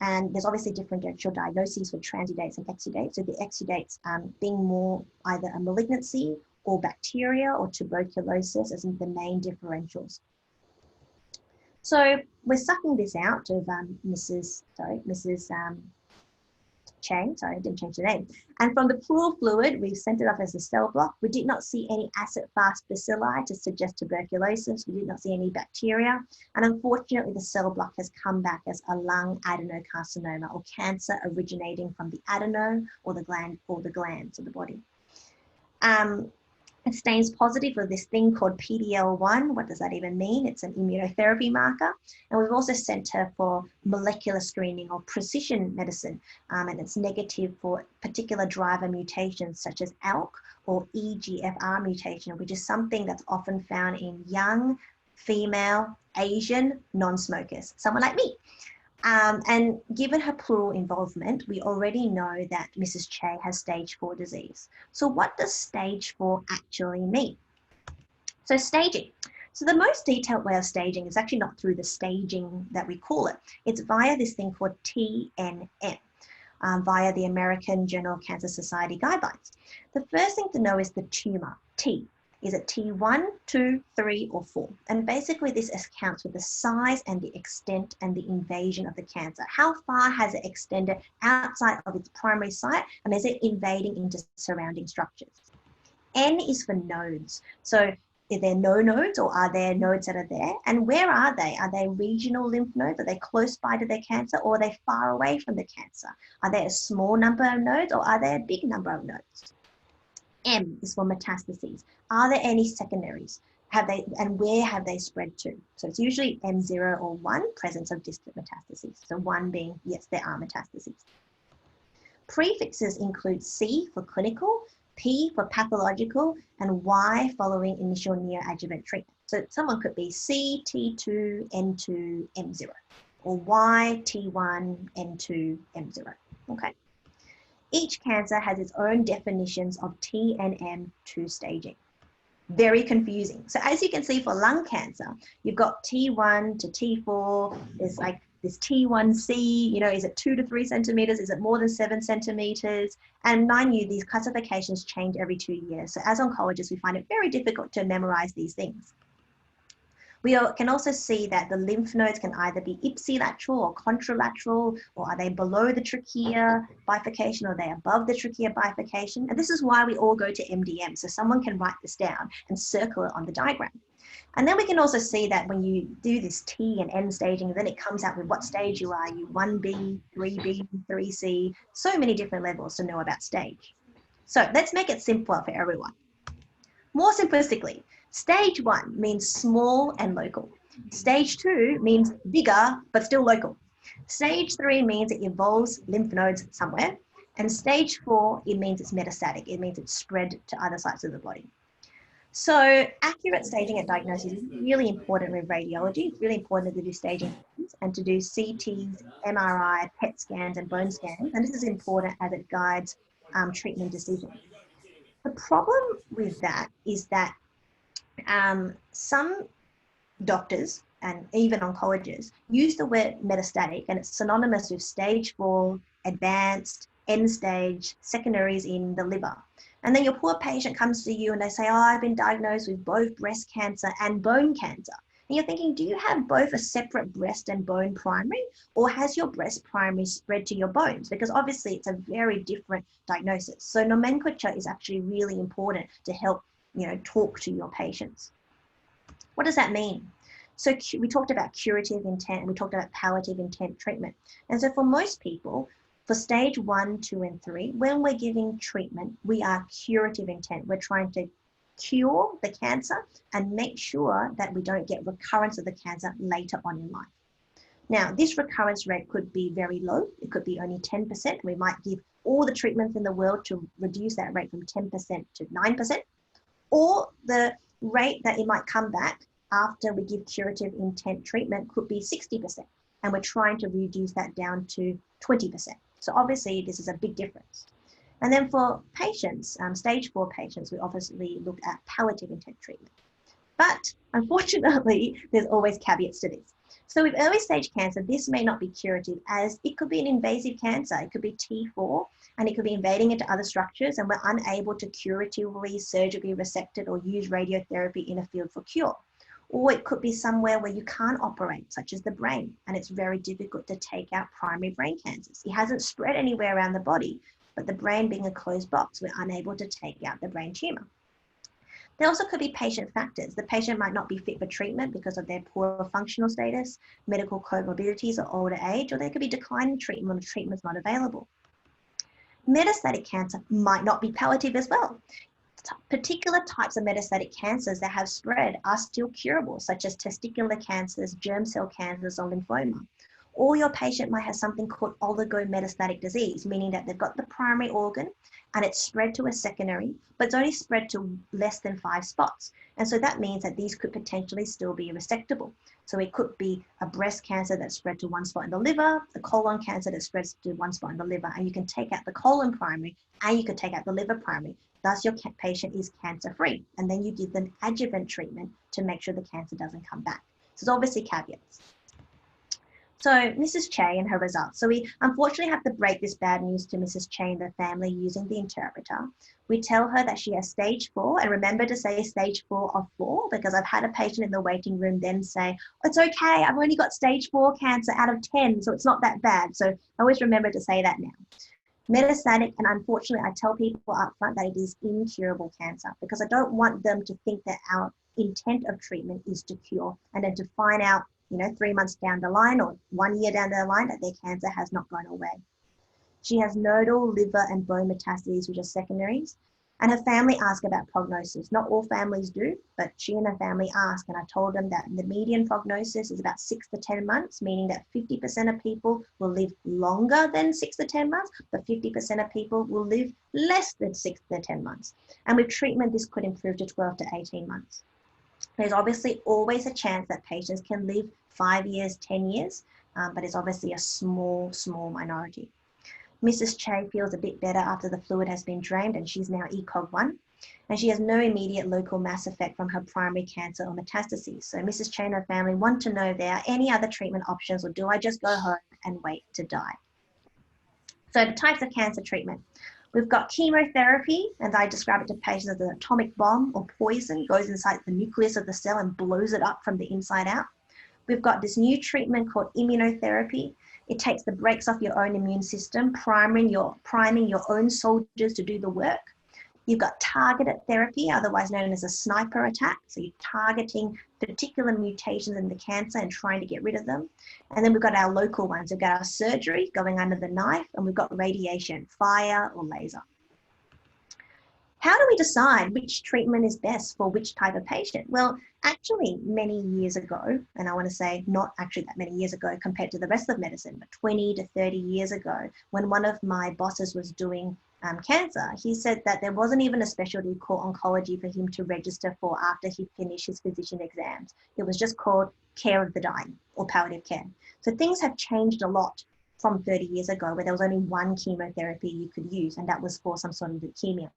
And there's obviously differential diagnoses for transudates and exudates. So the exudates being more either a malignancy or bacteria or tuberculosis as the main differentials. So we're sucking this out of Mrs. Chang, sorry, I didn't change the name. And from the pleural fluid, we sent it off as a cell block. We did not see any acid-fast bacilli to suggest tuberculosis. We did not see any bacteria. And unfortunately, the cell block has come back as a lung adenocarcinoma or cancer originating from the adeno or the glands of the body. It stains positive for this thing called PD-L1. What does that even mean? It's an immunotherapy marker. And we've also sent her for molecular screening or precision medicine. And it's negative for particular driver mutations such as ALK or EGFR mutation, which is something that's often found in young, female, Asian, non-smokers, someone like me. And given her pleural involvement, we already know that Mrs. Che has stage 4 disease. So what does stage 4 actually mean? So staging. So the most detailed way of staging is actually not through the staging that we call it. It's via this thing called TNM. via the American Journal of Cancer Society guidelines. The first thing to know is the tumor, T. Is it T1, 2, 3, or 4? And basically this accounts for the size and the extent and the invasion of the cancer. How far has it extended outside of its primary site, and is it invading into surrounding structures? N is for nodes. So are there no nodes, or are there nodes that are there? And where are they? Are they regional lymph nodes? Are they close by to their cancer, or are they far away from the cancer? Are there a small number of nodes, or are there a big number of nodes? M is for metastases. Are there any secondaries? And where have they spread to? So it's usually M0 or 1, presence of distant metastases. So 1 being, yes, there are metastases. Prefixes include C for clinical, P for pathological, and Y following initial neoadjuvant treatment. So someone could be C, T2, N2, M0, or Y, T1, N2, M0, okay? Each cancer has its own definitions of T and M to staging. Very confusing. So as you can see for lung cancer, you've got T1 to T4, there's like this T1C, you know, is it 2 to 3 centimeters? Is it more than 7 centimeters? And mind you, these classifications change every 2 years. So as oncologists, we find it very difficult to memorize these things. We can also see that the lymph nodes can either be ipsilateral or contralateral, or are they below the trachea bifurcation, or are they above the trachea bifurcation? And this is why we all go to MDM, so someone can write this down and circle it on the diagram. And then we can also see that when you do this T and N staging, then it comes out with what stage you are, you 1B, 3B, 3C, so many different levels to know about stage. So let's make it simpler for everyone. More simplistically, stage 1 means small and local. Stage 2 means bigger, but still local. Stage 3 means it involves lymph nodes somewhere. And stage 4, it means it's metastatic. It means it's spread to other sites of the body. So accurate staging at diagnosis is really important with radiology. It's really important to do staging and to do CTs, MRI, PET scans, and bone scans. And this is important as it guides treatment decisions. The problem with that is that some doctors and even oncologists use the word metastatic, and it's synonymous with stage 4, advanced, end stage, secondaries in the liver. And then your poor patient comes to you and they say, oh, I've been diagnosed with both breast cancer and bone cancer. And you're thinking, do you have both a separate breast and bone primary, or has your breast primary spread to your bones? Because obviously it's a very different diagnosis. So nomenclature is actually really important to help, you know, talk to your patients. What does that mean? So we talked about curative intent and we talked about palliative intent treatment. And so for most people, for stage 1, 2, and 3, when we're giving treatment, we are curative intent. We're trying to cure the cancer and make sure that we don't get recurrence of the cancer later on in life. Now, this recurrence rate could be very low. It could be only 10%. We might give all the treatments in the world to reduce that rate from 10% to 9%. Or the rate that it might come back after we give curative intent treatment could be 60%. And we're trying to reduce that down to 20%. So obviously this is a big difference. And then for patients, stage 4 patients, we obviously look at palliative intent treatment. But unfortunately, there's always caveats to this. So with early stage cancer, this may not be curative, as it could be an invasive cancer. It could be T4, and it could be invading into other structures, and we're unable to curatively surgically resect it or use radiotherapy in a field for cure. Or it could be somewhere where you can't operate, such as the brain, and it's very difficult to take out primary brain cancers. It hasn't spread anywhere around the body, but the brain being a closed box, we're unable to take out the brain tumor. There also could be patient factors. The patient might not be fit for treatment because of their poor functional status, medical comorbidities, or older age, or there could be declining treatment or treatment's not available. Metastatic cancer might not be palliative as well. Particular types of metastatic cancers that have spread are still curable, such as testicular cancers, germ cell cancers, or lymphoma. Or your patient might have something called oligometastatic disease, meaning that they've got the primary organ and it's spread to a secondary, but it's only spread to less than 5 spots. And so that means that these could potentially still be resectable. So it could be a breast cancer that's spread to 1 spot in the liver, a colon cancer that spreads to 1 spot in the liver, and you can take out the colon primary and you can take out the liver primary. Thus your patient is cancer-free. And then you give them adjuvant treatment to make sure the cancer doesn't come back. So there's obviously caveats. So Mrs. Che and her results. So we unfortunately have to break this bad news to Mrs. Che and the family using the interpreter. We tell her that she has stage 4, and remember to say stage 4 of 4, because I've had a patient in the waiting room then say, it's okay, I've only got stage 4 cancer out of 10, so it's not that bad. So always remember to say that now. Metastatic, and unfortunately I tell people up front that it is incurable cancer, because I don't want them to think that our intent of treatment is to cure, and then to find out 3 months down the line or 1 year down the line that their cancer has not gone away. She has nodal, liver and bone metastases, which are secondaries. And her family asked about prognosis. Not all families do, but she and her family asked, and I told them that the median prognosis is about 6 to 10 months, meaning that 50% of people will live longer than 6 to 10 months, but 50% of people will live less than 6 to 10 months. And with treatment, this could improve to 12 to 18 months. There's obviously always a chance that patients can live 5 years, 10 years, but it's obviously a small minority. Mrs. Che feels a bit better after the fluid has been drained, and she's now ECOG1, and she has no immediate local mass effect from her primary cancer or metastases. So Mrs. Che and her family want to know if there are any other treatment options, or do I just go home and wait to die? So the types of cancer treatment. We've got chemotherapy, and I describe it to patients as an atomic bomb or poison, goes inside the nucleus of the cell and blows it up from the inside out. We've got this new treatment called immunotherapy. It takes the brakes off your own immune system, priming your own soldiers to do the work. You've got targeted therapy, otherwise known as a sniper attack. So you're targeting particular mutations in the cancer and trying to get rid of them. And then we've got our local ones. We've got our surgery going under the knife, and we've got radiation, fire or laser. How do we decide which treatment is best for which type of patient? Well, actually many years ago, and I want to say not actually that many years ago compared to the rest of medicine, but 20 to 30 years ago, when one of my bosses was doing cancer, he said that there wasn't even a specialty called oncology for him to register for after he finished his physician exams. It was just called care of the dying or palliative care. So things have changed a lot from 30 years ago, where there was only one chemotherapy you could use, and that was for some sort of leukemia.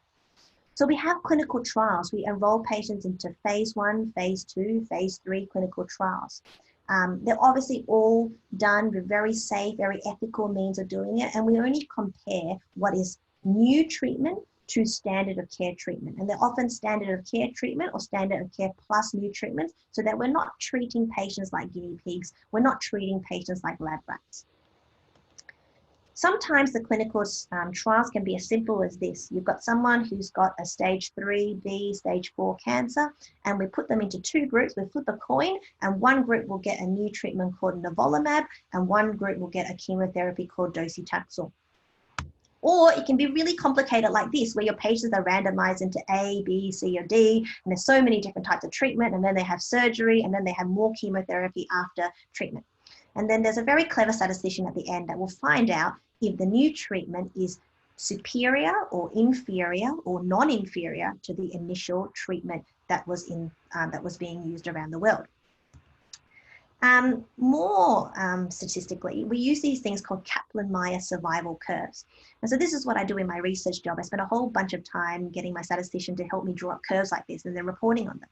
So we have clinical trials. We enroll patients into phase 1, phase 2, phase 3 clinical trials. They're obviously all done with very safe, very ethical means of doing it, and we only compare what is new treatment to standard of care treatment. And they're often standard of care treatment or standard of care plus new treatments, so that we're not treating patients like guinea pigs. We're not treating patients like lab rats. Sometimes the clinical trials can be as simple as this. You've got someone who's got a stage 3B, stage 4 cancer, and we put them into 2 groups. We flip a coin, and one group will get a new treatment called nivolumab, and one group will get a chemotherapy called docetaxel. Or it can be really complicated like this, where your patients are randomized into A, B, C, or D, and there's so many different types of treatment, and then they have surgery, and then they have more chemotherapy after treatment. And then there's a very clever statistician at the end that will find out if the new treatment is superior or inferior or non-inferior to the initial treatment that was being used around the world. More statistically, we use these things called Kaplan-Meier survival curves. And so this is what I do in my research job. I spend a whole bunch of time getting my statistician to help me draw up curves like this and then reporting on them.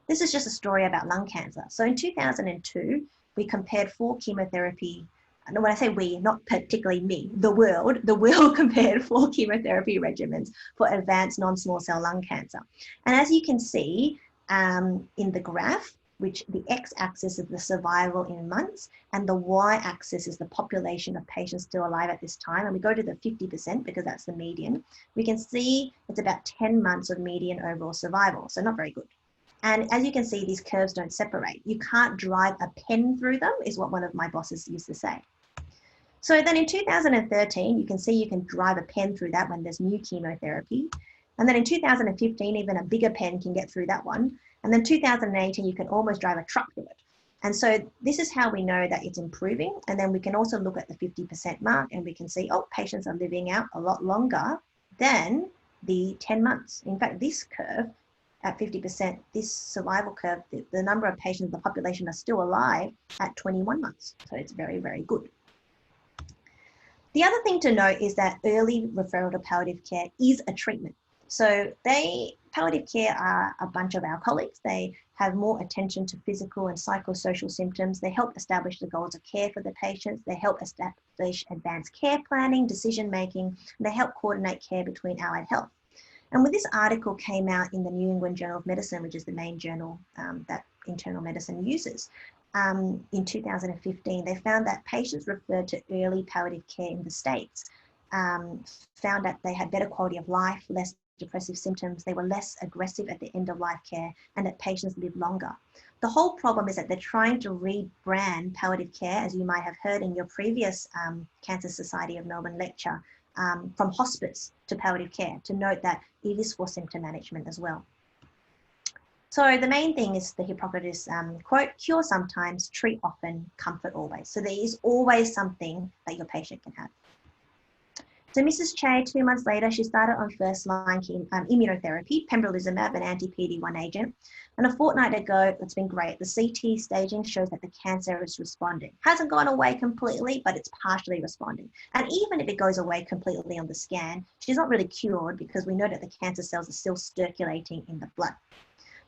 This is just a story about lung cancer. So in 2002, we compared 4 chemotherapy, and when I say we, not particularly me, the world compared 4 chemotherapy regimens for advanced non-small cell lung cancer. And as you can see in the graph, which the x-axis is the survival in months, and the y-axis is the population of patients still alive at this time, and we go to the 50% because that's the median, we can see it's about 10 months of median overall survival, so not very good. And as you can see, these curves don't separate. You can't drive a pen through them, is what one of my bosses used to say. So then in 2013, you can see you can drive a pen through that when there's new chemotherapy. And then in 2015, even a bigger pen can get through that one. And then 2018, you can almost drive a truck through it. And so this is how we know that it's improving. And then we can also look at the 50% mark and we can see, oh, patients are living out a lot longer than the 10 months. In fact, this curve at 50%, this survival curve, the number of patients in the population are still alive at 21 months. So it's very, very good. The other thing to note is that early referral to palliative care is a treatment. So palliative care are a bunch of our colleagues. They have more attention to physical and psychosocial symptoms. They help establish the goals of care for the patients. They help establish advanced care planning, decision-making, and they help coordinate care between allied health. And when this article came out in the New England Journal of Medicine, which is the main journal that internal medicine uses, in 2015, they found that patients referred to early palliative care in the States found that they had better quality of life, less depressive symptoms, they were less aggressive at the end of life care, and that patients lived longer. The whole problem is that they're trying to rebrand palliative care, as you might have heard in your previous Cancer Society of Melbourne lecture, from hospice to palliative care, to note that it is for symptom management as well. So the main thing is the Hippocrates quote, cure sometimes, treat often, comfort always. So there is always something that your patient can have. So Mrs. Che, 2 months later, she started on first-line immunotherapy, pembrolizumab, an anti-PD-1 agent. And a fortnight ago, it's been great. The CT staging shows that the cancer is responding. Hasn't gone away completely, but it's partially responding. And even if it goes away completely on the scan, she's not really cured because we know that the cancer cells are still circulating in the blood.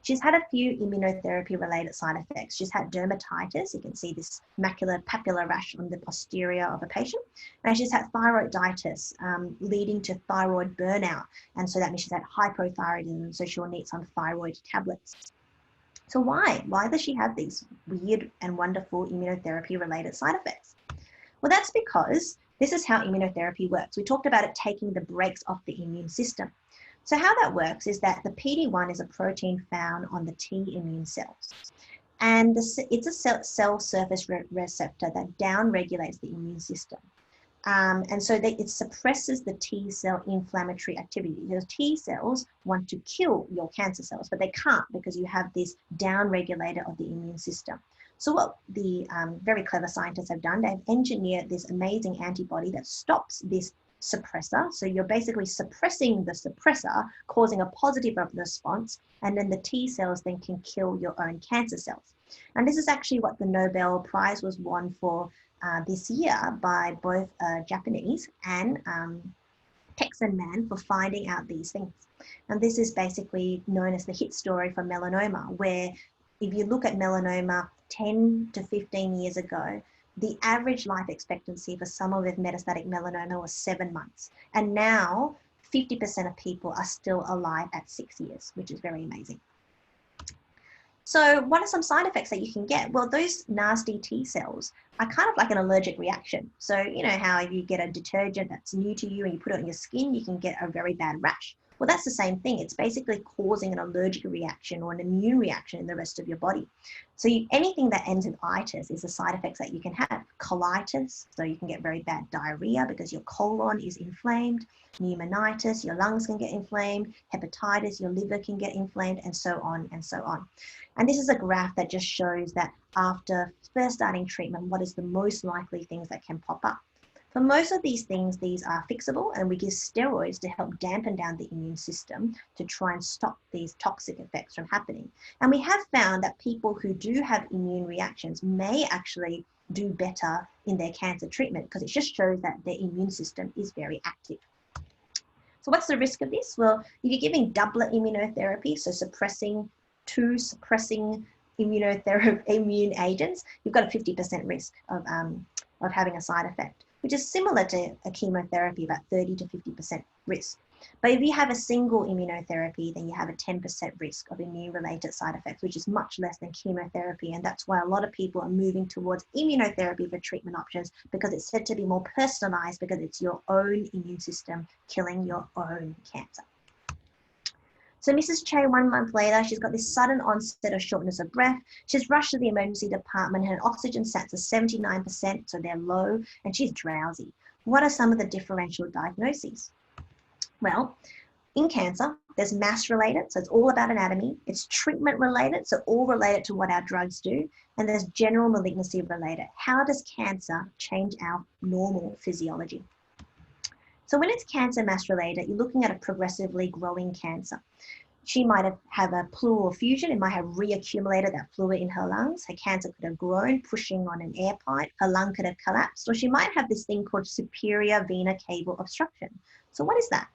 She's had a few immunotherapy-related side effects. She's had dermatitis. You can see this macular papular rash on the posterior of a patient. And she's had thyroiditis, leading to thyroid burnout. And so that means she's had hypothyroidism, so she'll need some thyroid tablets. So why? Why does she have these weird and wonderful immunotherapy-related side effects? Well, that's because this is how immunotherapy works. We talked about it taking the brakes off the immune system. So how that works is that the PD-1 is a protein found on the T immune cells. And it's a cell surface receptor that downregulates the immune system. And so it suppresses the T cell inflammatory activity. Because T cells want to kill your cancer cells, but they can't because you have this downregulator of the immune system. So what the very clever scientists have done, they've engineered this amazing antibody that stops this suppressor. So you're basically suppressing the suppressor, causing a positive response, and then the T cells then can kill your own cancer cells. And this is actually what the Nobel Prize was won for this year by both Japanese and Texan man for finding out these things. And this is basically known as the hit story for melanoma, where if you look at melanoma 10 to 15 years ago, the average life expectancy for someone with metastatic melanoma was 7 months. And now 50% of people are still alive at 6 years, which is very amazing. So what are some side effects that you can get? Well, those nasty T cells are kind of like an allergic reaction. So you know how if you get a detergent that's new to you and you put it on your skin, you can get a very bad rash. Well, that's the same thing. It's basically causing an allergic reaction or an immune reaction in the rest of your body. So anything that ends in itis is the side effects that you can have. Colitis, so you can get very bad diarrhea because your colon is inflamed. Pneumonitis, your lungs can get inflamed. Hepatitis, your liver can get inflamed, and so on and so on. And this is a graph that just shows that after first starting treatment, what is the most likely things that can pop up. For most of these things, these are fixable, and we give steroids to help dampen down the immune system to try and stop these toxic effects from happening. And we have found that people who do have immune reactions may actually do better in their cancer treatment because it just shows that their immune system is very active. So what's the risk of this? Well, if you're giving doublet immunotherapy, so suppressing immune agents, you've got a 50% risk of having a side effect, which is similar to a chemotherapy, about 30 to 50% risk. But if you have a single immunotherapy, then you have a 10% risk of immune-related side effects, which is much less than chemotherapy. And that's why a lot of people are moving towards immunotherapy for treatment options, because it's said to be more personalized because it's your own immune system killing your own cancer. So Mrs. Che, 1 month later, she's got this sudden onset of shortness of breath. She's rushed to the emergency department. Her oxygen sats are 79%, so they're low, and she's drowsy. What are some of the differential diagnoses? Well, in cancer, there's mass related, so it's all about anatomy. It's treatment related, so all related to what our drugs do. And there's general malignancy related. How does cancer change our normal physiology? So when it's cancer mass related, you're looking at a progressively growing cancer. She might have a pleural effusion. It might have reaccumulated that fluid in her lungs. Her cancer could have grown, pushing on an air pipe. Her lung could have collapsed. Or she might have this thing called superior vena cava obstruction. So what is that?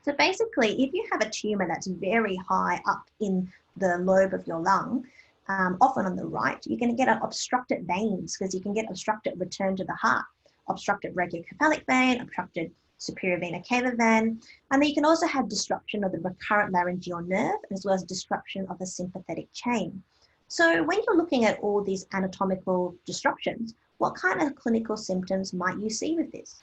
So basically, if you have a tumor that's very high up in the lobe of your lung, often on the right, you're going to get obstructed veins because you can get obstructed return to the heart, obstructed brachiocephalic vein, obstructed superior vena cava vein, and then you can also have disruption of the recurrent laryngeal nerve as well as disruption of the sympathetic chain. So when you're looking at all these anatomical disruptions, what kind of clinical symptoms might you see with this?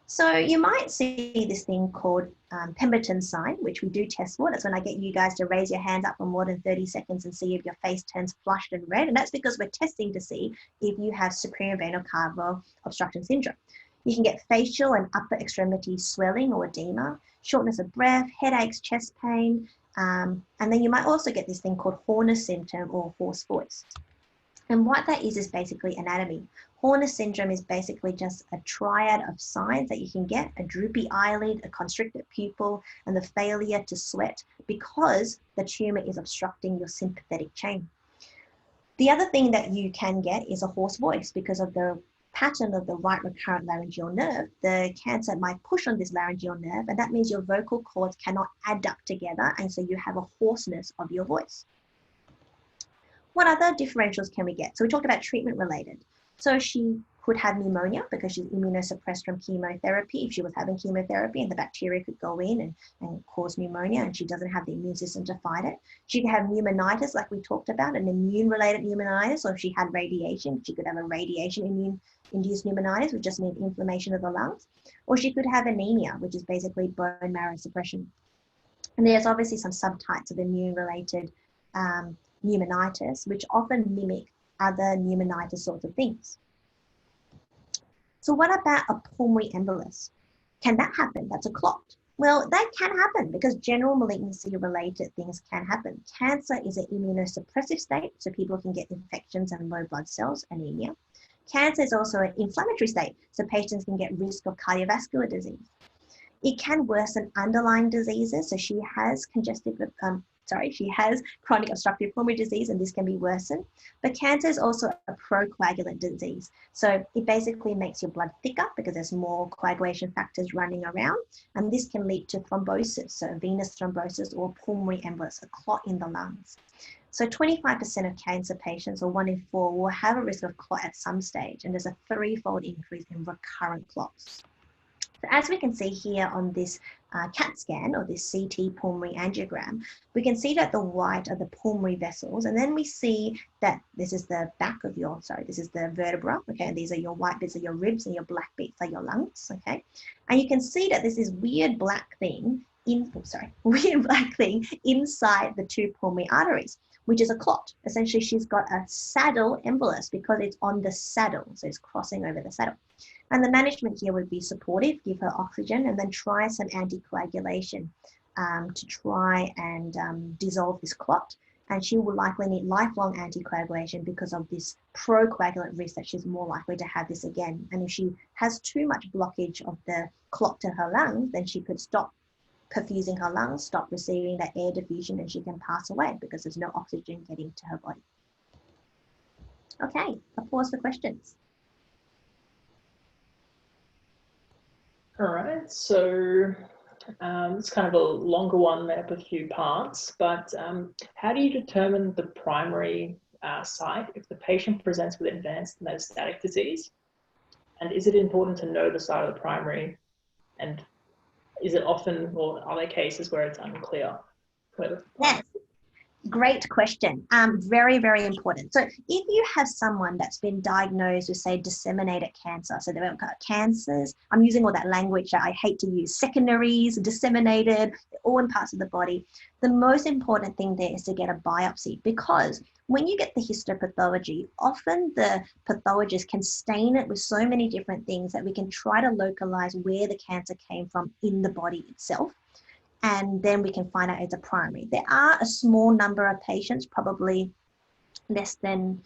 So you might see this thing called Pemberton sign, which we do test for. That's when I get you guys to raise your hands up for more than 30 seconds and see if your face turns flushed and red. And that's because we're testing to see if you have superior vena cava obstruction syndrome. You can get facial and upper extremity swelling or edema, shortness of breath, headaches, chest pain, and then you might also get this thing called Horner syndrome or hoarse voice. And what that is basically anatomy. Horner syndrome is basically just a triad of signs that you can get: a droopy eyelid, a constricted pupil, and the failure to sweat because the tumor is obstructing your sympathetic chain. The other thing that you can get is a hoarse voice because of the pattern of the right recurrent laryngeal nerve. The cancer might push on this laryngeal nerve, and that means your vocal cords cannot adduct together, and so you have a hoarseness of your voice. What other differentials can we get? So we talked about treatment related. So she could have pneumonia because she's immunosuppressed from chemotherapy. If she was having chemotherapy, and the bacteria could go in and cause pneumonia, and she doesn't have the immune system to fight it. She could have pneumonitis, like we talked about, an immune-related pneumonitis, or if she had radiation, she could have a radiation immune-induced pneumonitis, which just means inflammation of the lungs. Or she could have anemia, which is basically bone marrow suppression. And there's obviously some subtypes of immune-related pneumonitis, which often mimic other pneumonitis sorts of things. So what about a pulmonary embolus? Can that happen? That's a clot. Well, that can happen because general malignancy related things can happen. Cancer is an immunosuppressive state, so people can get infections and low blood cells, anemia. Cancer is also an inflammatory state, so patients can get risk of cardiovascular disease. It can worsen underlying diseases, so she has she has chronic obstructive pulmonary disease, and this can be worsened. But cancer is also a procoagulant disease. So it basically makes your blood thicker because there's more coagulation factors running around. And this can lead to thrombosis, so venous thrombosis or pulmonary embolus, a clot in the lungs. So 25% of cancer patients, or 1 in 4, will have a risk of clot at some stage. And there's a 3-fold increase in recurrent clots. So as we can see here on this CAT scan or this CT pulmonary angiogram, we can see that the white are the pulmonary vessels, and then we see that this is the back of your, this is the vertebra, okay, and these are your white bits are your ribs and your black bits are your lungs, okay, and you can see that there's this weird black thing inside the 2 pulmonary arteries, which is a clot. Essentially, she's got a saddle embolus because it's on the saddle, so it's crossing over the saddle. And the management here would be supportive, give her oxygen, and then try some anticoagulation to try and dissolve this clot. And she will likely need lifelong anticoagulation because of this procoagulant risk that she's more likely to have this again. And if she has too much blockage of the clot to her lungs, then she could stop perfusing her lungs, stop receiving that air diffusion, and she can pass away because there's no oxygen getting to her body. Okay, a pause for questions. All right, so it's kind of a longer one there with a few parts, but how do you determine the primary site if the patient presents with advanced metastatic disease? And is it important to know the site of the primary? And is it often, or are there cases where it's unclear? Yes. Great question. Very, very important. So if you have someone that's been diagnosed with, say, disseminated cancer, so they've got cancers, I'm using all that language that I hate to use, secondaries, disseminated, all in parts of the body. The most important thing there is to get a biopsy, because when you get the histopathology, often the pathologist can stain it with so many different things that we can try to localize where the cancer came from in the body itself. And then we can find out it's a primary. There are a small number of patients, probably less than,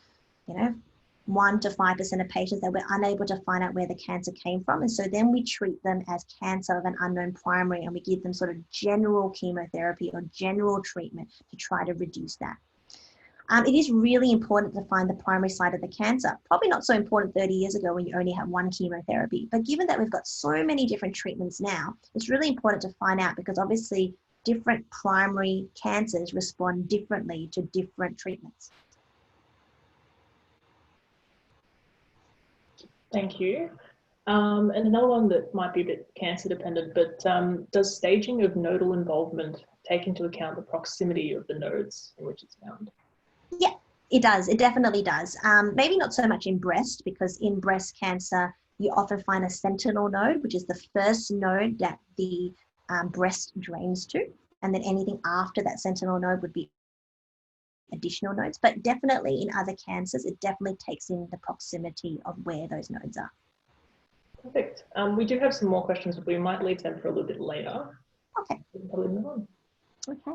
1 to 5% of patients that we're unable to find out where the cancer came from. And so then we treat them as cancer of an unknown primary, and we give them sort of general chemotherapy or general treatment to try to reduce that. It is really important to find the primary site of the cancer. Probably not so important 30 years ago when you only had one chemotherapy. But given that we've got so many different treatments now, it's really important to find out, because obviously different primary cancers respond differently to different treatments. Thank you. And another one that might be a bit cancer dependent, but does staging of nodal involvement take into account the proximity of the nodes in which it's found? Yeah, it does. It definitely does. Maybe not so much in breast, because in breast cancer, you often find a sentinel node, which is the first node that the breast drains to. And then anything after that sentinel node would be additional nodes. But definitely in other cancers, it definitely takes in the proximity of where those nodes are. Perfect. We do have some more questions, but we might leave them for a little bit later. Okay. We can probably move on. Okay.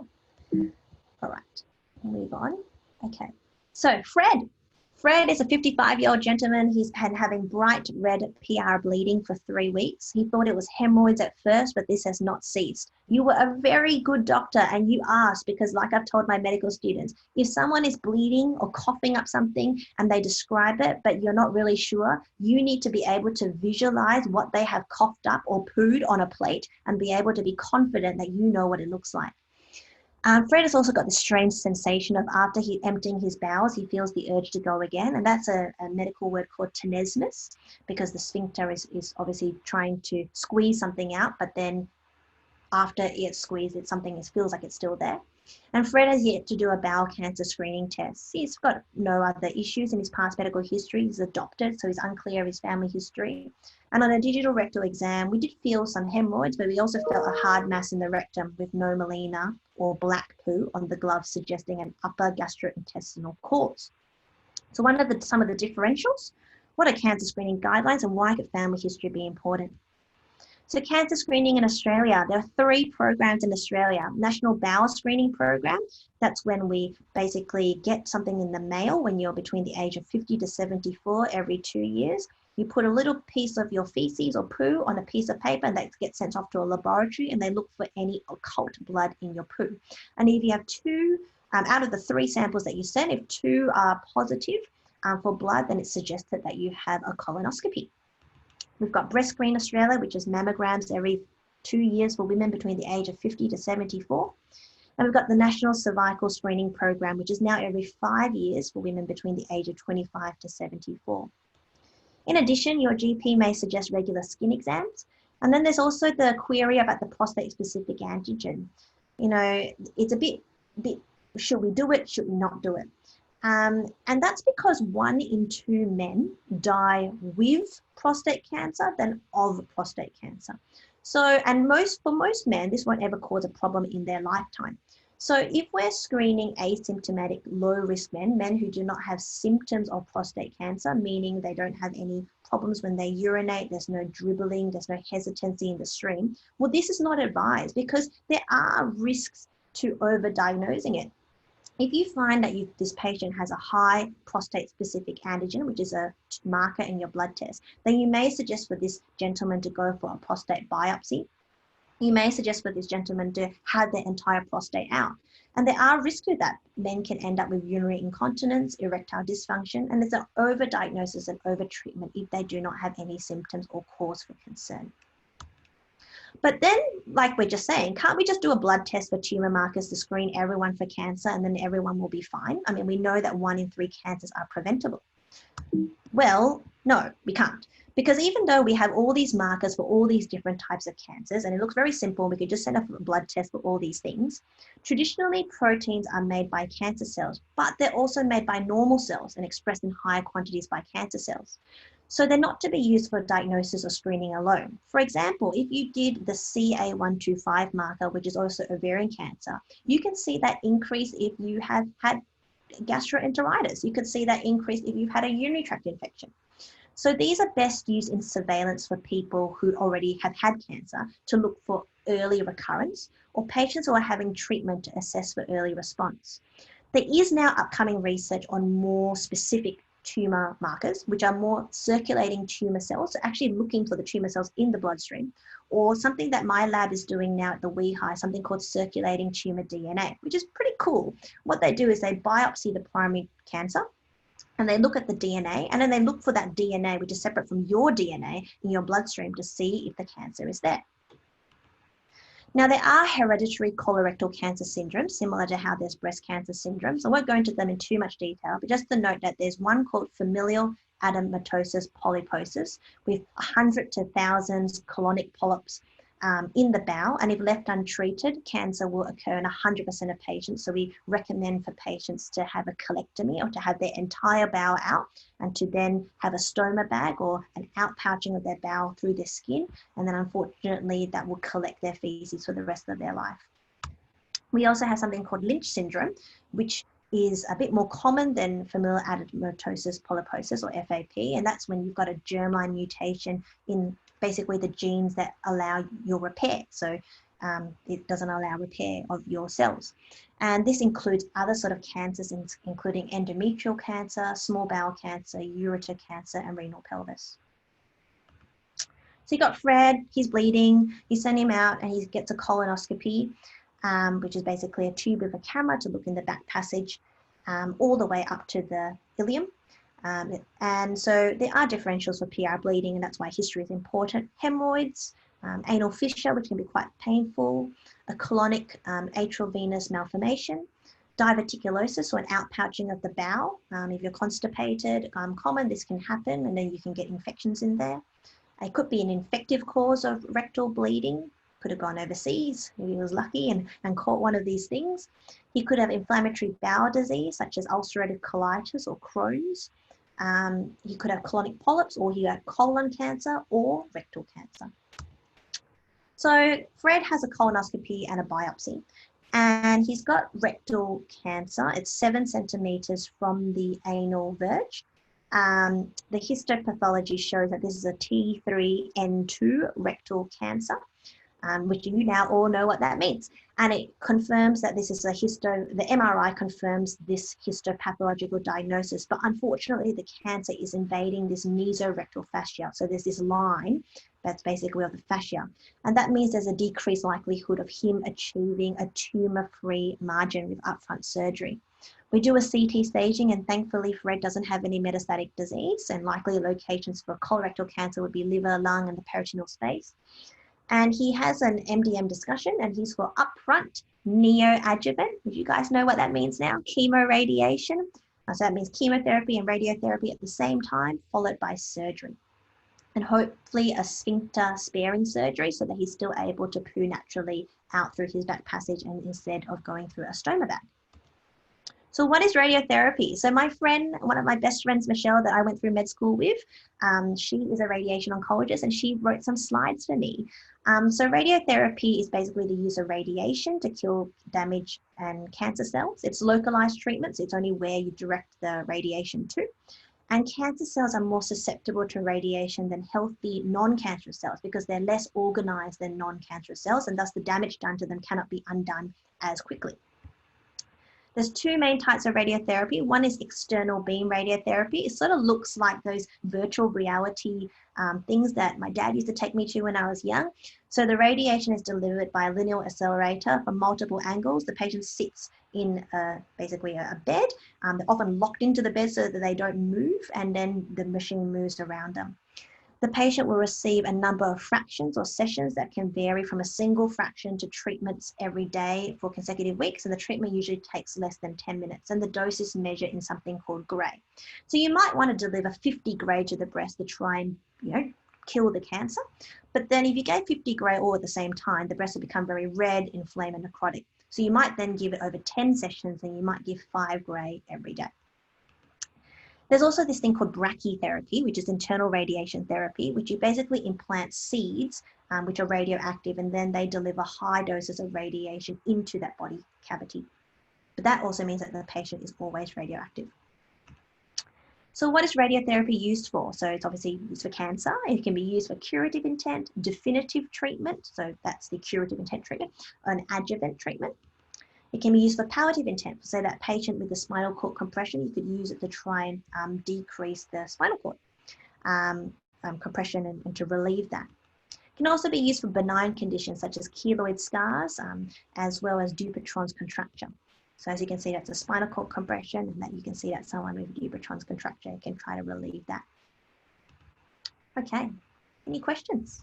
All right. Move on. Okay. So Fred is a 55-year-old gentleman. He's been having bright red PR bleeding for 3 weeks. He thought it was hemorrhoids at first, but this has not ceased. You were a very good doctor, and you asked, because like I've told my medical students, if someone is bleeding or coughing up something and they describe it, but you're not really sure, you need to be able to visualize what they have coughed up or pooed on a plate and be able to be confident that you know what it looks like. Fred has also got this strange sensation of after he emptying his bowels, he feels the urge to go again. And that's a medical word called tenesmus, because the sphincter is obviously trying to squeeze something out, but then after it's squeezed, feels like it's still there. And Fred has yet to do a bowel cancer screening test. He's got no other issues in his past medical history. He's adopted, so he's unclear of his family history. And on a digital rectal exam, we did feel some hemorrhoids, but we also felt a hard mass in the rectum with no melena or black poo on the glove, suggesting an upper gastrointestinal cause. So some of the differentials, what are cancer screening guidelines and why could family history be important? So cancer screening in Australia, there are 3 programs in Australia. National Bowel Screening Program, that's when we basically get something in the mail when you're between the age of 50 to 74 every 2 years. You put a little piece of your feces or poo on a piece of paper, and that gets sent off to a laboratory, and they look for any occult blood in your poo. And if you have 2, out of the 3 samples that you send, if 2 are positive for blood, then it's suggested that you have a colonoscopy. We've got Breast Screen Australia, which is mammograms every 2 years for women between the age of 50 to 74. And we've got the National Cervical Screening Program, which is now every 5 years for women between the age of 25 to 74. In addition, your GP may suggest regular skin exams. And then there's also the query about the prostate-specific antigen. You know, it's a bit, should we do it? Should we not do it? And that's because 1 in 2 men die with prostate cancer than of prostate cancer. So, and for most men, this won't ever cause a problem in their lifetime. So if we're screening asymptomatic low-risk men who do not have symptoms of prostate cancer, meaning they don't have any problems when they urinate, there's no dribbling, there's no hesitancy in the stream, well, this is not advised because there are risks to over-diagnosing it. If you find that this patient has a high prostate-specific antigen, which is a marker in your blood test, then you may suggest for this gentleman to go for a prostate biopsy. You may suggest for this gentleman to have their entire prostate out. And there are risks with that. Men can end up with urinary incontinence, erectile dysfunction, and there's an overdiagnosis and overtreatment if they do not have any symptoms or cause for concern. But then, like we're just saying, can't we just do a blood test for tumor markers to screen everyone for cancer and then everyone will be fine? I mean, we know that 1 in 3 cancers are preventable. Well, no, we can't. Because even though we have all these markers for all these different types of cancers, and it looks very simple, we could just send off a blood test for all these things. Traditionally, proteins are made by cancer cells, but they're also made by normal cells and expressed in higher quantities by cancer cells. So they're not to be used for diagnosis or screening alone. For example, if you did the CA125 marker, which is also ovarian cancer, you can see that increase if you have had gastroenteritis. You could see that increase if you've had a urinary tract infection. So these are best used in surveillance for people who already have had cancer to look for early recurrence or patients who are having treatment to assess for early response. There is now upcoming research on more specific tumor markers, which are more circulating tumor cells, so actually looking for the tumor cells in the bloodstream, or something that my lab is doing now at the WEHI, something called circulating tumor DNA, which is pretty cool. What they do is they biopsy the primary cancer, and they look at the DNA, and then they look for that DNA, which is separate from your DNA in your bloodstream, to see if the cancer is there. Now, there are hereditary colorectal cancer syndromes, similar to how there's breast cancer syndromes. I won't go into them in too much detail, but just to note that there's one called familial adenomatosis polyposis with 100 to thousands colonic polyps in the bowel, and if left untreated, cancer will occur in 100% of patients. So we recommend for patients to have a colectomy, or to have their entire bowel out, and to then have a stoma bag or an outpouching of their bowel through their skin, and then unfortunately that will collect their feces for the rest of their life. We also have something called Lynch syndrome, which is a bit more common than familial adenomatosis polyposis, or FAP, and that's when you've got a germline mutation in basically the genes that allow your repair. So it doesn't allow repair of your cells. And this includes other sort of cancers, including endometrial cancer, small bowel cancer, ureter cancer, and renal pelvis. So you got Fred, he's bleeding, you send him out and he gets a colonoscopy, which is basically a tube with a camera to look in the back passage all the way up to the ileum. And so there are differentials for PR bleeding, and that's why history is important. Hemorrhoids, anal fissure, which can be quite painful, a colonic atrial venous malformation, diverticulosis, so an outpouching of the bowel. If you're constipated, common, this can happen, and then you can get infections in there. It could be an infective cause of rectal bleeding. Could have gone overseas, he was lucky and caught one of these things. He could have inflammatory bowel disease, such as ulcerative colitis or Crohn's. He could have colonic polyps, or he had colon cancer or rectal cancer. So Fred has a colonoscopy and a biopsy, and he's got rectal cancer. It's 7 centimeters from the anal verge. The histopathology shows that this is a T3N2 rectal cancer, which you now all know what that means. And it confirms that this is the MRI confirms this histopathological diagnosis, but unfortunately the cancer is invading this mesorectal fascia. So there's this line that's basically of the fascia. And that means there's a decreased likelihood of him achieving a tumor-free margin with upfront surgery. We do a CT staging, and thankfully Fred doesn't have any metastatic disease, and likely locations for colorectal cancer would be liver, lung, and the peritoneal space. And he has an MDM discussion, and he's for upfront neoadjuvant, if you guys know what that means now, chemoradiation. So that means chemotherapy and radiotherapy at the same time, followed by surgery. And hopefully a sphincter sparing surgery so that he's still able to poo naturally out through his back passage, and instead of going through a stoma bag. So what is radiotherapy? So my friend, one of my best friends, Michelle, that I went through med school with, she is a radiation oncologist, and she wrote some slides for me. So radiotherapy is basically the use of radiation to kill damage and cancer cells. It's localized treatment, so it's only where you direct the radiation to. And cancer cells are more susceptible to radiation than healthy non-cancerous cells because they're less organized than non-cancerous cells, and thus the damage done to them cannot be undone as quickly. There's 2 main types of radiotherapy. One is external beam radiotherapy. It sort of looks like those virtual reality things that my dad used to take me to when I was young. So the radiation is delivered by a linear accelerator from multiple angles. The patient sits in basically a bed. They're often locked into the bed so that they don't move, and then the machine moves around them. The patient will receive a number of fractions or sessions that can vary from a single fraction to treatments every day for consecutive weeks. And the treatment usually takes less than 10 minutes. And the dose is measured in something called gray. So you might want to deliver 50 gray to the breast to try and, kill the cancer. But then if you gave 50 gray all at the same time, the breast will become very red, inflamed, and necrotic. So you might then give it over 10 sessions, and you might give 5 gray every day. There's also this thing called brachytherapy, which is internal radiation therapy, which you basically implant seeds, which are radioactive, and then they deliver high doses of radiation into that body cavity. But that also means that the patient is always radioactive. So what is radiotherapy used for? So it's obviously used for cancer. It can be used for curative intent, definitive treatment. So that's the curative intent treatment, or an adjuvant treatment. It can be used for palliative intent. So that patient with the spinal cord compression, you could use it to try and decrease the spinal cord compression and to relieve that. It can also be used for benign conditions such as keloid scars, as well as Dupuytren's contracture. So as you can see, that's a spinal cord compression, and that you can see that someone with Dupuytren's contracture can try to relieve that. Okay, any questions?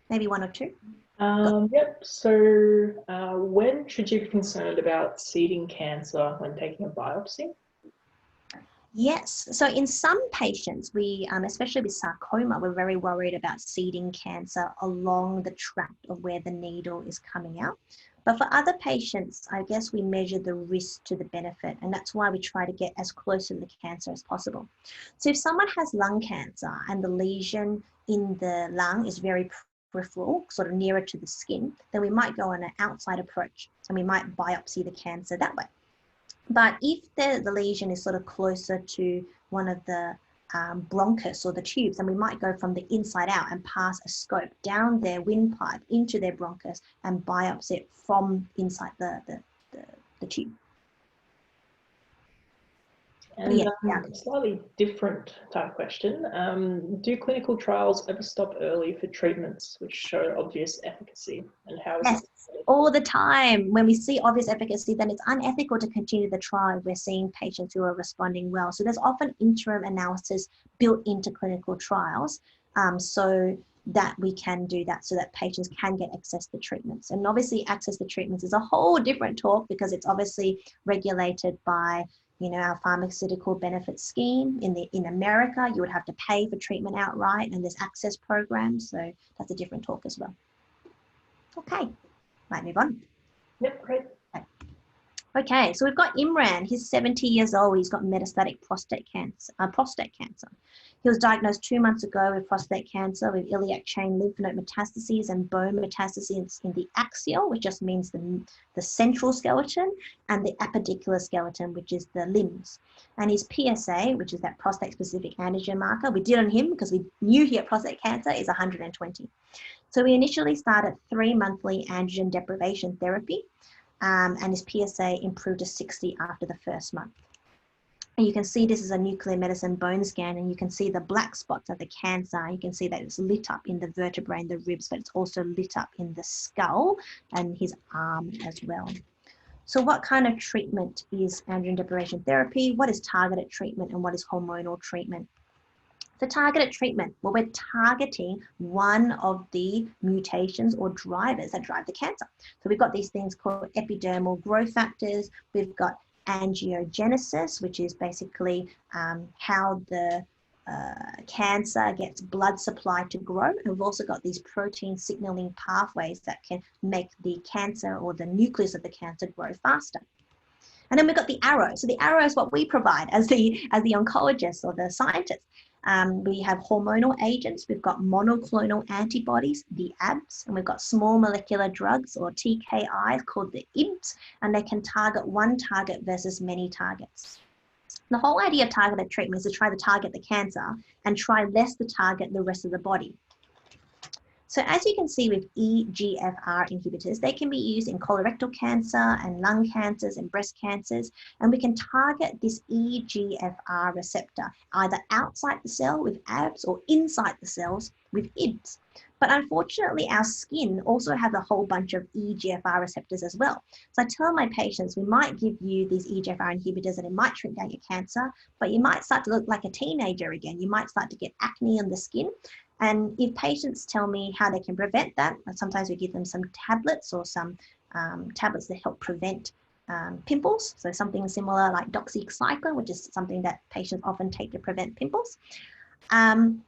Maybe one or two? Yep, so when should you be concerned about seeding cancer when taking a biopsy? Yes, so in some patients, we, especially with sarcoma, we're very worried about seeding cancer along the tract of where the needle is coming out. But for other patients, I guess we measure the risk to the benefit, and that's why we try to get as close to the cancer as possible. So if someone has lung cancer and the lesion in the lung is very peripheral, sort of nearer to the skin, then we might go on an outside approach and we might biopsy the cancer that way. But if the lesion is sort of closer to one of the bronchus or the tubes, then we might go from the inside out and pass a scope down their windpipe into their bronchus and biopsy it from inside the tube. And a slightly different type of question. Do clinical trials ever stop early for treatments which show obvious efficacy? And how is Yes, all the time. When we see obvious efficacy, then it's unethical to continue the trial if we're seeing patients who are responding well. So there's often interim analysis built into clinical trials so that we can do that, so that patients can get access to treatments. And obviously access to treatments is a whole different talk because it's obviously regulated by our pharmaceutical benefit scheme. In America, you would have to pay for treatment outright, and there's access programs. So that's a different talk as well. Okay, might move on. Yep, great. Okay, so we've got Imran. He's 70 years old. He's got metastatic prostate cancer. He was diagnosed 2 months ago with prostate cancer with iliac chain lymph node metastases and bone metastases in the axial, which just means the central skeleton, and the appendicular skeleton, which is the limbs. And his PSA, which is that prostate-specific antigen marker, we did on him because we knew he had prostate cancer, is 120. So we initially started 3 monthly androgen deprivation therapy, and his PSA improved to 60 after the first month. And you can see this is a nuclear medicine bone scan, and you can see the black spots of the cancer. You can see that it's lit up in the vertebrae and the ribs, but it's also lit up in the skull and his arm as well. So what kind of treatment is androgen deprivation therapy? What is targeted treatment and what is hormonal treatment? The targeted treatment, well, we're targeting one of the mutations or drivers that drive the cancer. So we've got these things called epidermal growth factors. We've got angiogenesis, which is basically how the cancer gets blood supply to grow. And we've also got these protein signaling pathways that can make the cancer or the nucleus of the cancer grow faster. And then we've got the arrow. So the arrow is what we provide as the oncologist or the scientist. We have hormonal agents, we've got monoclonal antibodies, the ABs, and we've got small molecular drugs or TKIs called the IBs, and they can target one target versus many targets. The whole idea of targeted treatment is to try to target the cancer and try less to target the rest of the body. So as you can see with EGFR inhibitors, they can be used in colorectal cancer and lung cancers and breast cancers. And we can target this EGFR receptor either outside the cell with ABs or inside the cells with IBs. But unfortunately, our skin also has a whole bunch of EGFR receptors as well. So I tell my patients, we might give you these EGFR inhibitors and it might shrink down your cancer, but you might start to look like a teenager again. You might start to get acne on the skin. And if patients tell me how they can prevent that, sometimes we give them some tablets or some tablets that help prevent pimples. So something similar like doxycycline, which is something that patients often take to prevent pimples. And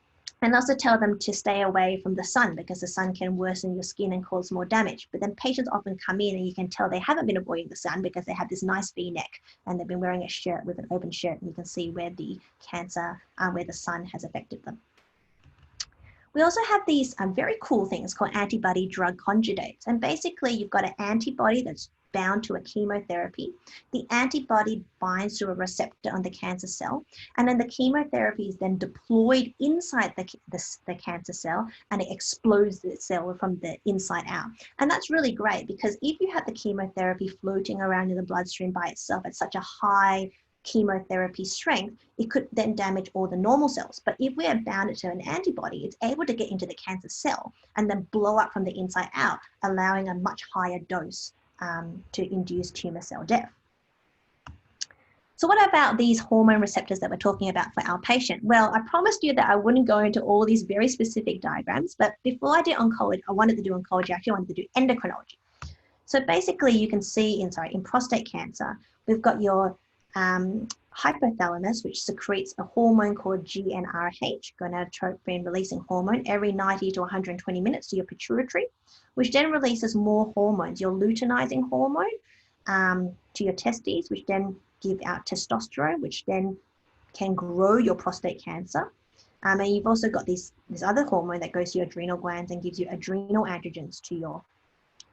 also tell them to stay away from the sun because the sun can worsen your skin and cause more damage. But then patients often come in and you can tell they haven't been avoiding the sun because they have this nice V-neck and they've been wearing a shirt with an open shirt, and you can see where the cancer, where the sun has affected them. We also have these very cool things called antibody drug conjugates. And basically you've got an antibody that's bound to a chemotherapy, the antibody binds to a receptor on the cancer cell, and then the chemotherapy is then deployed inside the cancer cell, and it explodes the cell from the inside out. And that's really great, because if you have the chemotherapy floating around in the bloodstream by itself at such a high chemotherapy strength, it could then damage all the normal cells. But if we have bound it to an antibody, it's able to get into the cancer cell and then blow up from the inside out, allowing a much higher dose to induce tumor cell death. So what about these hormone receptors that we're talking about for our patient? Well, I promised you that I wouldn't go into all these very specific diagrams, but before I did oncology, I wanted to do oncology, I actually wanted to do endocrinology. So basically you can see in prostate cancer, we've got your hypothalamus, which secretes a hormone called GnRH, gonadotropin releasing hormone, every 90 to 120 minutes to your pituitary, which then releases more hormones, your luteinizing hormone to your testes, which then give out testosterone, which then can grow your prostate cancer. And you've also got this other hormone that goes to your adrenal glands and gives you adrenal androgens to your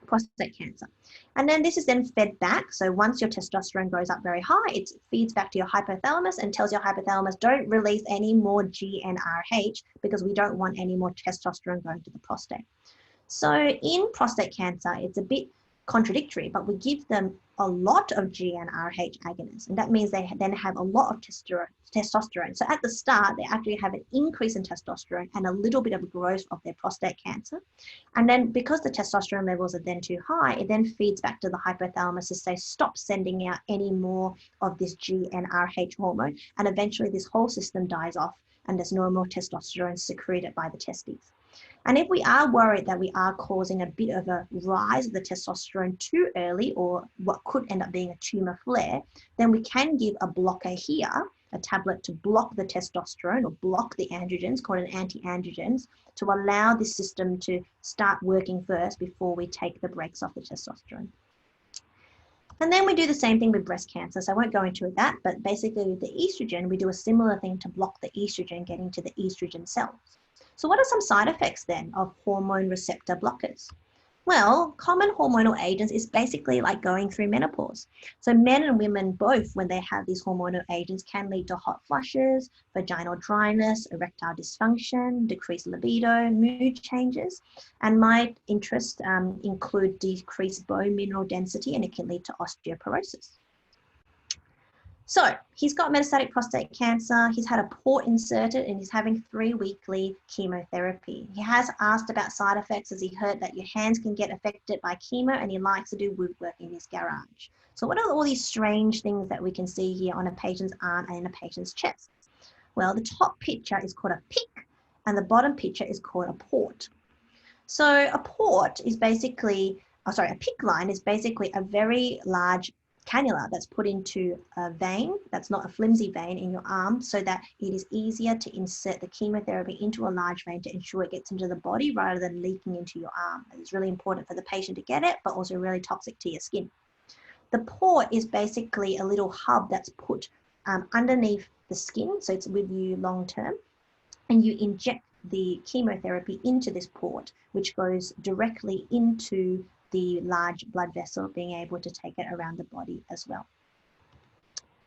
prostate cancer. And then this is then fed back. So once your testosterone goes up very high, it feeds back to your hypothalamus and tells your hypothalamus, don't release any more GnRH because we don't want any more testosterone going to the prostate. So in prostate cancer, it's a bit contradictory, but we give them a lot of GnRH agonists, and that means they then have a lot of testosterone. So at the start, they actually have an increase in testosterone and a little bit of growth of their prostate cancer. And then because the testosterone levels are then too high, it then feeds back to the hypothalamus to say, stop sending out any more of this GnRH hormone. And eventually this whole system dies off and there's no more testosterone secreted by the testes. And if we are worried that we are causing a bit of a rise of the testosterone too early, or what could end up being a tumor flare, then we can give a blocker here, a tablet to block the testosterone or block the androgens, called an anti-androgens, to allow this system to start working first before we take the brakes off the testosterone. And then we do the same thing with breast cancer. So I won't go into that, but basically with the estrogen, we do a similar thing to block the estrogen getting to the estrogen cells. So what are some side effects then of hormone receptor blockers? Well, common hormonal agents is basically like going through menopause. So men and women both, when they have these hormonal agents, can lead to hot flushes, vaginal dryness, erectile dysfunction, decreased libido, mood changes. And my interests include decreased bone mineral density, and it can lead to osteoporosis. So he's got metastatic prostate cancer, he's had a port inserted, and he's having 3 weekly chemotherapy. He has asked about side effects as he heard that your hands can get affected by chemo, and he likes to do woodwork in his garage. So what are all these strange things that we can see here on a patient's arm and in a patient's chest? Well, the top picture is called a PIC, and the bottom picture is called a port. So a port is basically, a PIC line is basically a very large cannula that's put into a vein that's not a flimsy vein in your arm, so that it is easier to insert the chemotherapy into a large vein to ensure it gets into the body rather than leaking into your arm. It's really important for the patient to get it, but also really toxic to your skin. The port is basically a little hub that's put underneath the skin, so it's with you long term, and you inject the chemotherapy into this port, which goes directly into the large blood vessel, being able to take it around the body as well.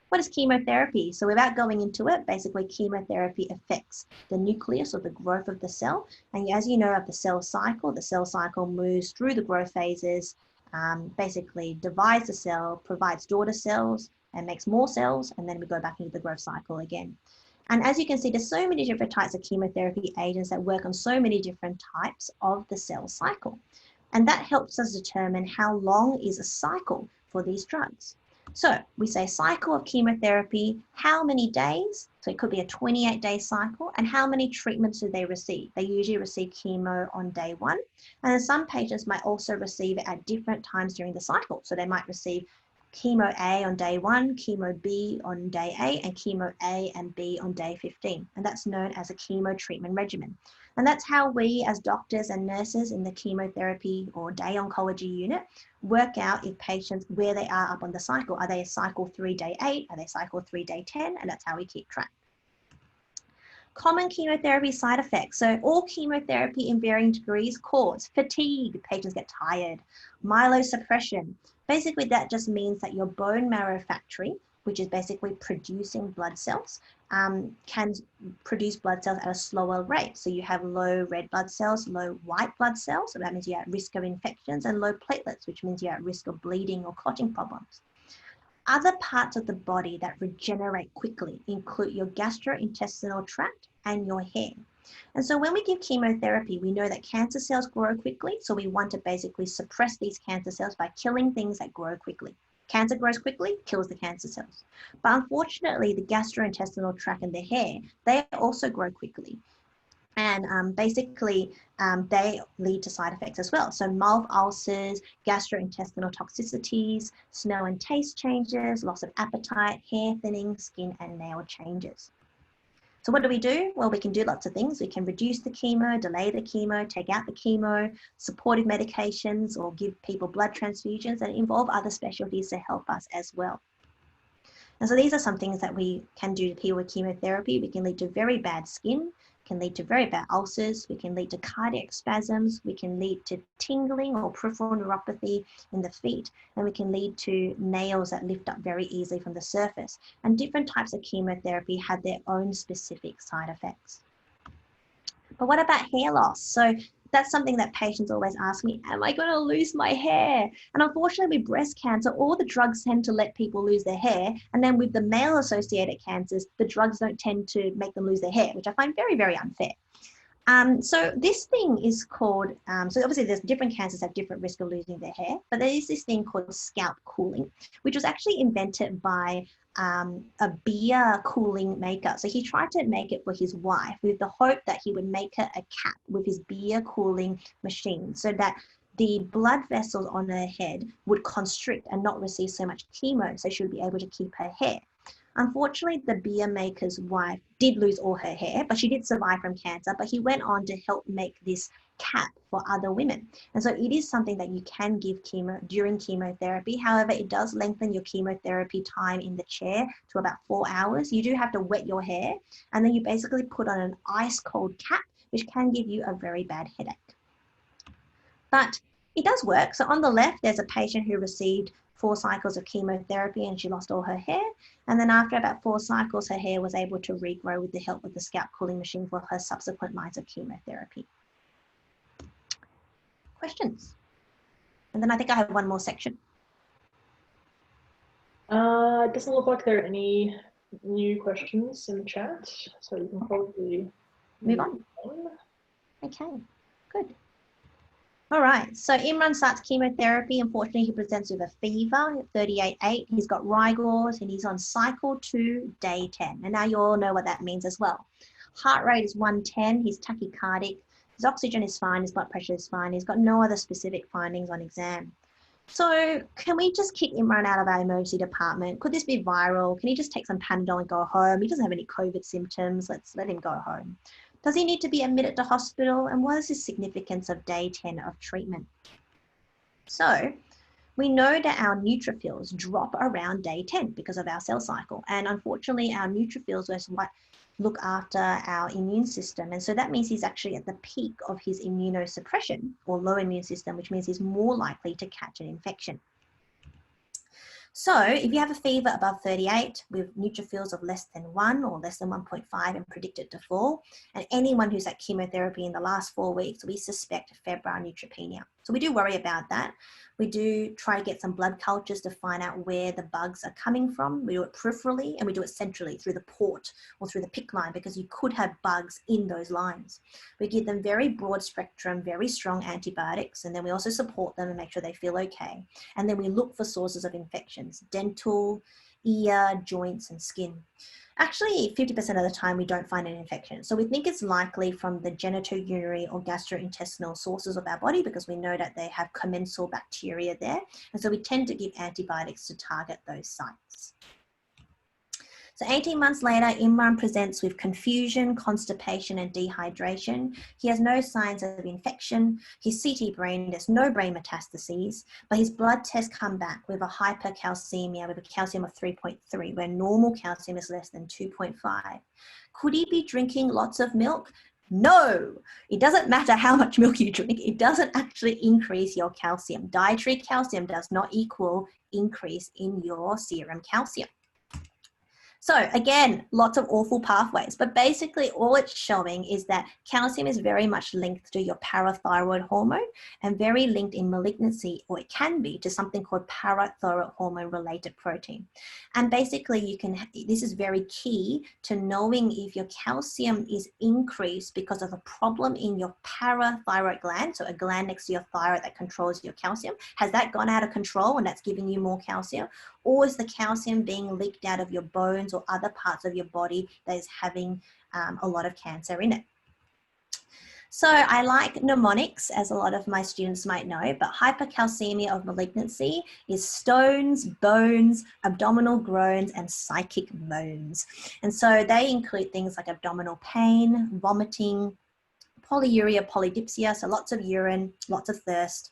What is chemotherapy? So without going into it, basically chemotherapy affects the nucleus or the growth of the cell. And as you know of the cell cycle moves through the growth phases, basically divides the cell, provides daughter cells, and makes more cells, and then we go back into the growth cycle again. And as you can see, there's so many different types of chemotherapy agents that work on so many different types of the cell cycle. And that helps us determine how long is a cycle for these drugs. So we say cycle of chemotherapy, how many days? So it could be a 28-day cycle, and how many treatments do they receive? They usually receive chemo on day 1. And then some patients might also receive it at different times during the cycle. So they might receive chemo A on day 1, chemo B on day 8, and chemo A and B on day 15. And that's known as a chemo treatment regimen. And that's how we as doctors and nurses in the chemotherapy or day oncology unit work out if patients, where they are up on the cycle. Are they cycle 3 day 8? Are they cycle 3 day 10? And that's how we keep track. Common chemotherapy side effects. So all chemotherapy in varying degrees cause fatigue, patients get tired, myelosuppression. Basically, that just means that your bone marrow factory, which is basically producing blood cells, can produce blood cells at a slower rate. So you have low red blood cells, low white blood cells, so that means you're at risk of infections, and low platelets, which means you're at risk of bleeding or clotting problems. Other parts of the body that regenerate quickly include your gastrointestinal tract and your hair. And so when we give chemotherapy, we know that cancer cells grow quickly. So we want to basically suppress these cancer cells by killing things that grow quickly. Cancer grows quickly, kills the cancer cells. But unfortunately, the gastrointestinal tract and the hair, they also grow quickly. And basically, they lead to side effects as well. So mouth ulcers, gastrointestinal toxicities, smell and taste changes, loss of appetite, hair thinning, skin and nail changes. So what do? Well, we can do lots of things. We can reduce the chemo, delay the chemo, take out the chemo, supportive medications, or give people blood transfusions, and involve other specialties to help us as well. And so these are some things that we can do to people with chemotherapy. We can lead to very bad skin, can lead to very bad ulcers, we can lead to cardiac spasms, we can lead to tingling or peripheral neuropathy in the feet, and we can lead to nails that lift up very easily from the surface. And different types of chemotherapy have their own specific side effects. But what about hair loss? So that's something that patients always ask me, am I going to lose my hair? And unfortunately with breast cancer, all the drugs tend to let people lose their hair. And then with the male associated cancers, the drugs don't tend to make them lose their hair, which I find very, very unfair. So this thing is called, so obviously there's different cancers have different risk of losing their hair, but there is this thing called scalp cooling, which was actually invented by a beer cooling maker. So he tried to make it for his wife with the hope that he would make her a cap with his beer cooling machine so that the blood vessels on her head would constrict and not receive so much chemo, so she would be able to keep her hair. Unfortunately, the beer maker's wife did lose all her hair, but she did survive from cancer, but he went on to help make this cap for other women. And so it is something that you can give chemo during chemotherapy. However, it does lengthen your chemotherapy time in the chair to about 4 hours. You do have to wet your hair, and then you basically put on an ice cold cap, which can give you a very bad headache. But it does work. So on the left, there's a patient who received 4 cycles of chemotherapy and she lost all her hair. And then after about 4 cycles, her hair was able to regrow with the help of the scalp cooling machine for her subsequent lines of chemotherapy. Questions? And then I think I have one more section. It doesn't look like there are any new questions in the chat, so you can probably move on. Okay, good. All right, so Imran starts chemotherapy. Unfortunately, he presents with a fever, 38.8. He's got rigors and he's on cycle 2, day 10. And now you all know what that means as well. Heart rate is 110. He's tachycardic. His oxygen is fine. His blood pressure is fine. He's got no other specific findings on exam. So can we just kick Imran out of our emergency department? Could this be viral? Can he just take some Panadol and go home? He doesn't have any COVID symptoms. Let's let him go home. Does he need to be admitted to hospital? And what is the significance of day 10 of treatment? So we know that our neutrophils drop around day 10 because of our cell cycle. And unfortunately, our neutrophils is what look after our immune system. And so that means he's actually at the peak of his immunosuppression or low immune system, which means he's more likely to catch an infection. So if you have a fever above 38 with neutrophils of less than 1 or less than 1.5 and predicted to fall, and anyone who's had chemotherapy in the last 4 weeks, we suspect febrile neutropenia. So we do worry about that. We do try to get some blood cultures to find out where the bugs are coming from. We do it peripherally and we do it centrally through the port or through the PICC line because you could have bugs in those lines. We give them very broad spectrum, very strong antibiotics, and then we also support them and make sure they feel okay. And then we look for sources of infections, dental, ear, joints, and skin. Actually, 50% of the time we don't find an infection. So we think it's likely from the genitourinary or gastrointestinal sources of our body because we know that they have commensal bacteria there. And so we tend to give antibiotics to target those sites. So 18 months later, Imran presents with confusion, constipation, and dehydration. He has no signs of infection. His CT brain, there's no brain metastases, but his blood tests come back with a hypercalcemia with a calcium of 3.3, where normal calcium is less than 2.5. Could he be drinking lots of milk? No, it doesn't matter how much milk you drink. It doesn't actually increase your calcium. Dietary calcium does not equal increase in your serum calcium. So again, lots of awful pathways, but basically all it's showing is that calcium is very much linked to your parathyroid hormone and very linked in malignancy, or it can be, to something called parathyroid hormone related protein. And basically this is very key to knowing if your calcium is increased because of a problem in your parathyroid gland, so a gland next to your thyroid that controls your calcium. Has that gone out of control and that's giving you more calcium? Or is the calcium being leaked out of your bones or other parts of your body that is having a lot of cancer in it? So I like mnemonics, as a lot of my students might know, but hypercalcemia of malignancy is stones, bones, abdominal groans, and psychic moans. And so they include things like abdominal pain, vomiting, polyuria, polydipsia, so lots of urine, lots of thirst,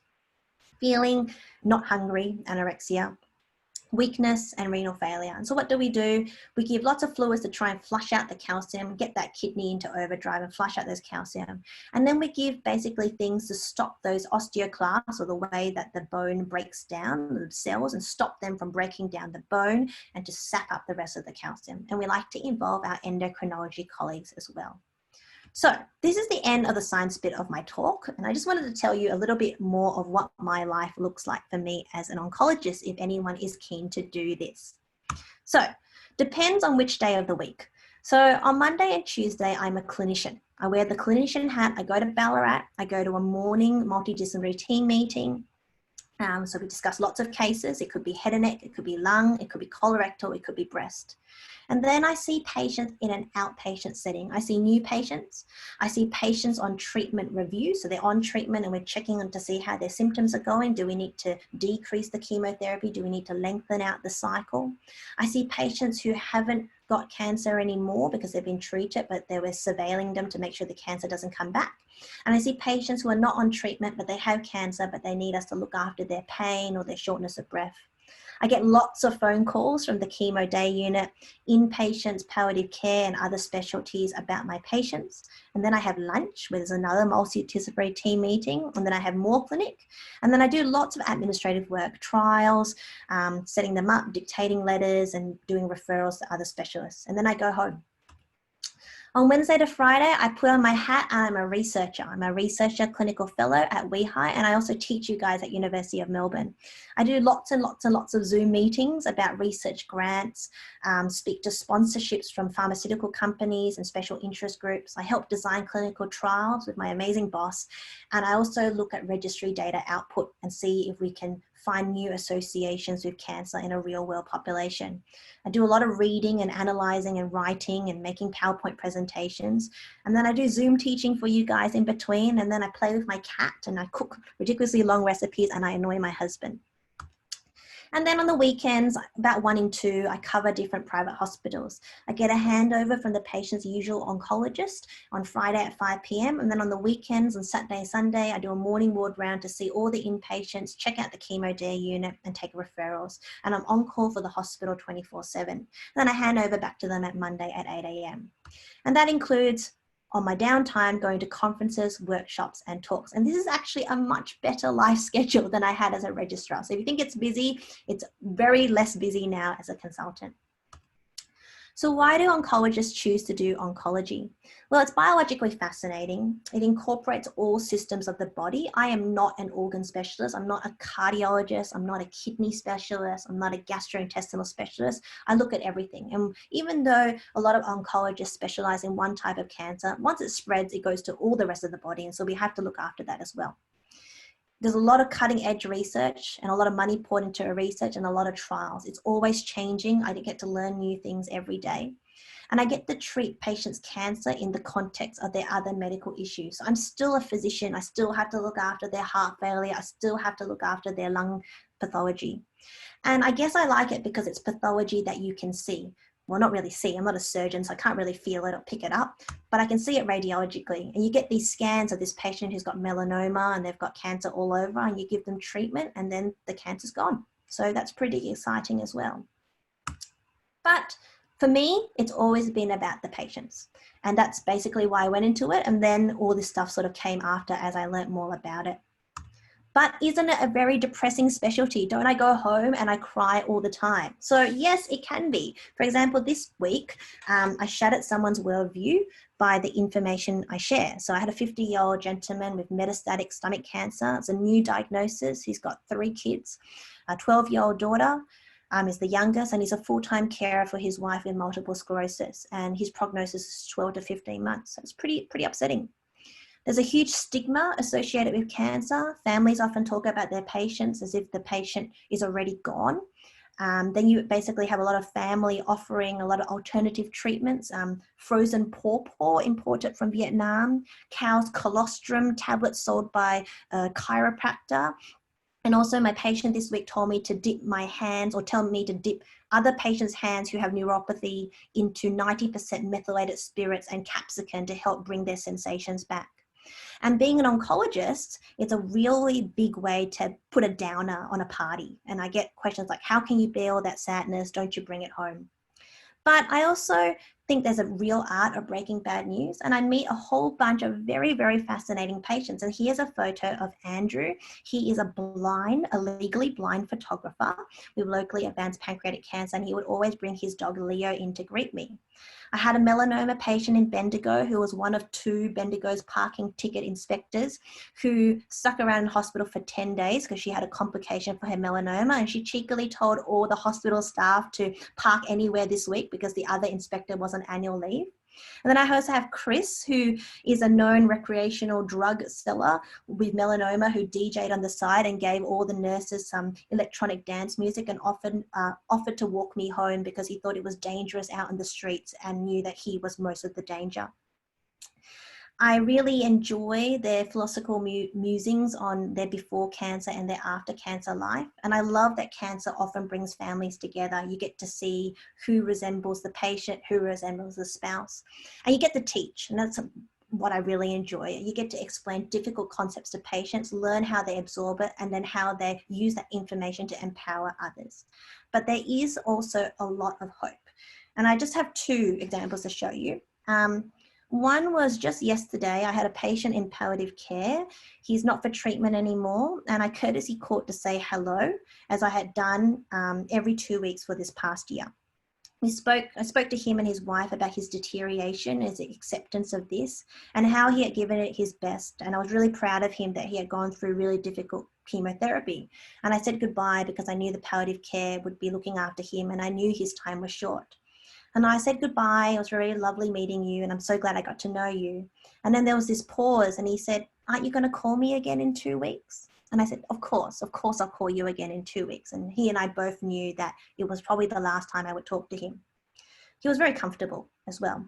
feeling not hungry, anorexia, weakness, and renal failure. And so what do? We give lots of fluids to try and flush out the calcium, get that kidney into overdrive and flush out those calcium. And then we give basically things to stop those osteoclasts, or the way that the bone breaks down the cells, and stop them from breaking down the bone and to sap up the rest of the calcium. And we like to involve our endocrinology colleagues as well. So this is the end of the science bit of my talk, and I just wanted to tell you a little bit more of what my life looks like for me as an oncologist, if anyone is keen to do this. So depends on which day of the week. So on Monday and Tuesday, I'm a clinician. I wear the clinician hat, I go to Ballarat, I go to a morning multidisciplinary team meeting. So we discuss lots of cases. It could be head and neck, it could be lung, it could be colorectal, it could be breast. And then I see patients in an outpatient setting. I see new patients. I see patients on treatment review. So they're on treatment and we're checking them to see how their symptoms are going. Do we need to decrease the chemotherapy? Do we need to lengthen out the cycle? I see patients who haven't got cancer anymore because they've been treated, but they were surveilling them to make sure the cancer doesn't come back. And I see patients who are not on treatment, but they have cancer, but they need us to look after their pain or their shortness of breath. I get lots of phone calls from the chemo day unit, inpatients, palliative care, and other specialties about my patients. And then I have lunch, where there's another multidisciplinary team meeting. And then I have more clinic. And then I do lots of administrative work, trials, setting them up, dictating letters, and doing referrals to other specialists. And then I go home. On Wednesday to Friday, I put on my hat and I'm a researcher. I'm a researcher clinical fellow at WEHI, and I also teach you guys at University of Melbourne. I do lots and lots and lots of Zoom meetings about research grants, speak to sponsorships from pharmaceutical companies and special interest groups. I help design clinical trials with my amazing boss. And I also look at registry data output and see if we can find new associations with cancer in a real world population. I do a lot of reading and analyzing and writing and making PowerPoint presentations. And then I do Zoom teaching for you guys in between. And then I play with my cat and I cook ridiculously long recipes and I annoy my husband. And then on the weekends, about 1 in 2, I cover different private hospitals. I get a handover from the patient's usual oncologist on Friday at 5 p.m. And then on the weekends, on Saturday and Sunday, I do a morning ward round to see all the inpatients, check out the chemo day unit and take referrals. And I'm on call for the hospital 24/7. Then I hand over back to them at Monday at 8 a.m. And that includes, on my downtime, going to conferences, workshops, and talks. And this is actually a much better life schedule than I had as a registrar. So if you think it's busy, it's very less busy now as a consultant. So why do oncologists choose to do oncology? Well, it's biologically fascinating. It incorporates all systems of the body. I am not an organ specialist. I'm not a cardiologist. I'm not a kidney specialist. I'm not a gastrointestinal specialist. I look at everything. And even though a lot of oncologists specialize in one type of cancer, once it spreads, it goes to all the rest of the body. And so we have to look after that as well. There's a lot of cutting edge research and a lot of money poured into research and a lot of trials. It's always changing. I get to learn new things every day. And I get to treat patients' cancer in the context of their other medical issues. So I'm still a physician. I still have to look after their heart failure. I still have to look after their lung pathology. And I guess I like it because it's pathology that you can see. well, not really see, I'm not a surgeon, so I can't really feel it or pick it up, but I can see it radiologically. And you get these scans of this patient who's got melanoma and they've got cancer all over, and you give them treatment and then the cancer's gone. So that's pretty exciting as well. But for me, it's always been about the patients. And that's basically why I went into it. And then all this stuff sort of came after as I learnt more about it. But isn't it a very depressing specialty? Don't I go home and I cry all the time? So yes, it can be. For example, this week, I shattered someone's worldview by the information I share. So I had a 50-year-old gentleman with metastatic stomach cancer. It's a new diagnosis. He's got 3 kids, a 12-year-old daughter. Is the youngest, and he's a full-time carer for his wife with multiple sclerosis, and his prognosis is 12 to 15 months. So it's pretty upsetting. There's a huge stigma associated with cancer. Families often talk about their patients as if the patient is already gone. Then you basically have a lot of family offering a lot of alternative treatments, frozen pawpaw imported from Vietnam, cow's colostrum tablets sold by a chiropractor. And also my patient this week told me to dip my hands, or tell me to dip other patients' hands who have neuropathy into 90% methylated spirits and capsicum to help bring their sensations back. And being an oncologist, it's a really big way to put a downer on a party. And I get questions like, how can you bear all that sadness? Don't you bring it home? But I also think there's a real art of breaking bad news, and I meet a whole bunch of very, very fascinating patients. And here's a photo of Andrew. He is a legally blind photographer with locally advanced pancreatic cancer, and he would always bring his dog Leo in to greet me. I had a melanoma patient in Bendigo who was one of 2 Bendigo's parking ticket inspectors who stuck around in hospital for 10 days because she had a complication for her melanoma, and she cheekily told all the hospital staff to park anywhere this week because the other inspector was on annual leave. And then I also have Chris, who is a known recreational drug seller with melanoma, who DJ'd on the side and gave all the nurses some electronic dance music and offered to walk me home because he thought it was dangerous out in the streets and knew that he was most of the danger. I really enjoy their philosophical musings on their before cancer and their after cancer life. And I love that cancer often brings families together. You get to see who resembles the patient, who resembles the spouse, and you get to teach. And that's what I really enjoy. You get to explain difficult concepts to patients, learn how they absorb it, and then how they use that information to empower others. But there is also a lot of hope. And I just have 2 examples to show you. One was just yesterday, I had a patient in palliative care. He's not for treatment anymore, and I courtesy called to say hello, as I had done every 2 weeks for this past year. I spoke to him and his wife about his deterioration, his acceptance of this, and how he had given it his best. And I was really proud of him that he had gone through really difficult chemotherapy. And I said goodbye because I knew the palliative care would be looking after him, and I knew his time was short. And I said goodbye. It was very lovely meeting you, and I'm so glad I got to know you. And then there was this pause, and he said, aren't you going to call me again in 2 weeks? And I said, of course I'll call you again in 2 weeks. And he and I both knew that it was probably the last time I would talk to him. He was very comfortable as well.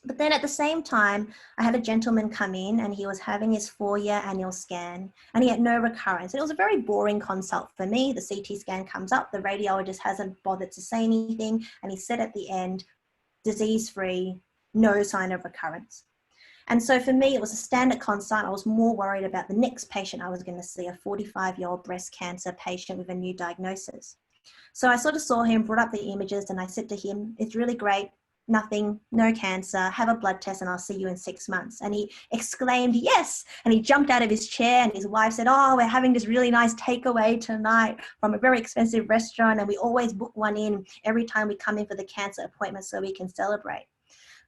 But then at the same time, I had a gentleman come in, and he was having his 4-year annual scan, and he had no recurrence. It was a very boring consult for me. The CT scan comes up, the radiologist hasn't bothered to say anything, and he said at the end, disease-free, no sign of recurrence. And so for me, it was a standard consult. I was more worried about the next patient I was going to see, a 45-year-old breast cancer patient with a new diagnosis. So I sort of saw him, brought up the images, and I said to him, it's really great. Nothing, no cancer, have a blood test and I'll see you in 6 months. And he exclaimed, yes. And he jumped out of his chair, and his wife said, oh, we're having this really nice takeaway tonight from a very expensive restaurant. And we always book one in every time we come in for the cancer appointment so we can celebrate.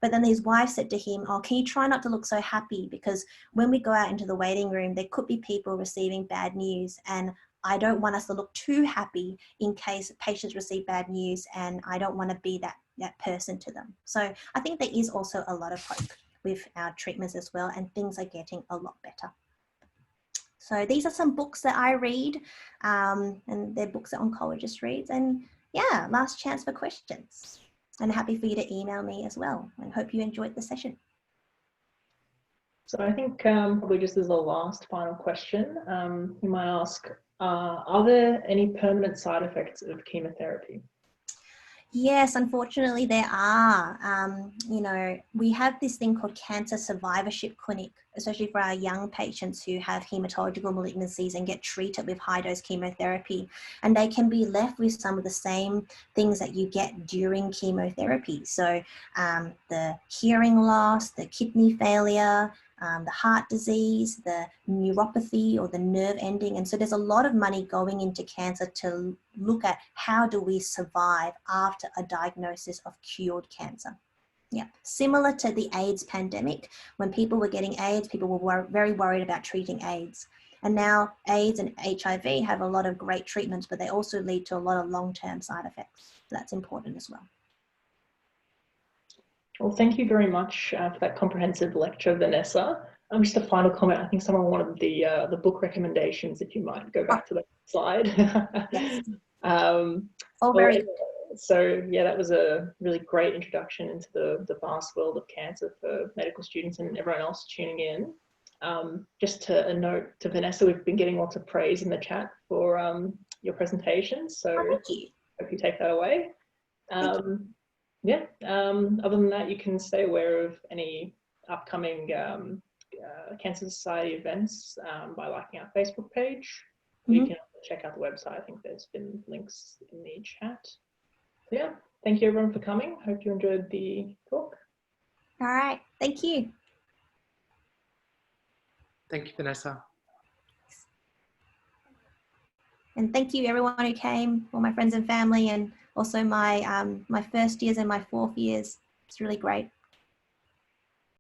But then his wife said to him, oh, can you try not to look so happy? Because when we go out into the waiting room, there could be people receiving bad news. And I don't want us to look too happy in case patients receive bad news, and I don't want to be that person to them. So I think there is also a lot of hope with our treatments as well, and things are getting a lot better. So these are some books that I read, and they're books that oncologists read. And yeah, last chance for questions. And happy for you to email me as well, and hope you enjoyed the session. So I think probably just as a last final question, you might ask, are there any permanent side effects of chemotherapy? Yes, unfortunately there are. You know, we have this thing called cancer survivorship clinic, especially for our young patients who have hematological malignancies and get treated with high dose chemotherapy. And they can be left with some of the same things that you get during chemotherapy. So the hearing loss, the kidney failure, the heart disease, the neuropathy or the nerve ending. And so there's a lot of money going into cancer to look at how do we survive after a diagnosis of cured cancer. Yeah, similar to the AIDS pandemic, when people were getting AIDS, people were very worried about treating AIDS. And now AIDS and HIV have a lot of great treatments, but they also lead to a lot of long-term side effects. So that's important as well. Well, thank you very much for that comprehensive lecture, Vanessa. Just a final comment. I think someone wanted the book recommendations, if you might go back to that slide. Yes. Oh, very so yeah, that was a really great introduction into the vast world of cancer for medical students and everyone else tuning in. Just a note to Vanessa, we've been getting lots of praise in the chat for your presentation, so thank you. Hope you take that away. Yeah, other than that, you can stay aware of any upcoming Cancer Society events by liking our Facebook page. You can check out the website. I think there's been links in the chat. So yeah, thank you everyone for coming. Hope you enjoyed the talk. All right, thank you. Thank you, Vanessa. And thank you everyone who came, all my friends and family, and also my my first years and my fourth years. It's really great.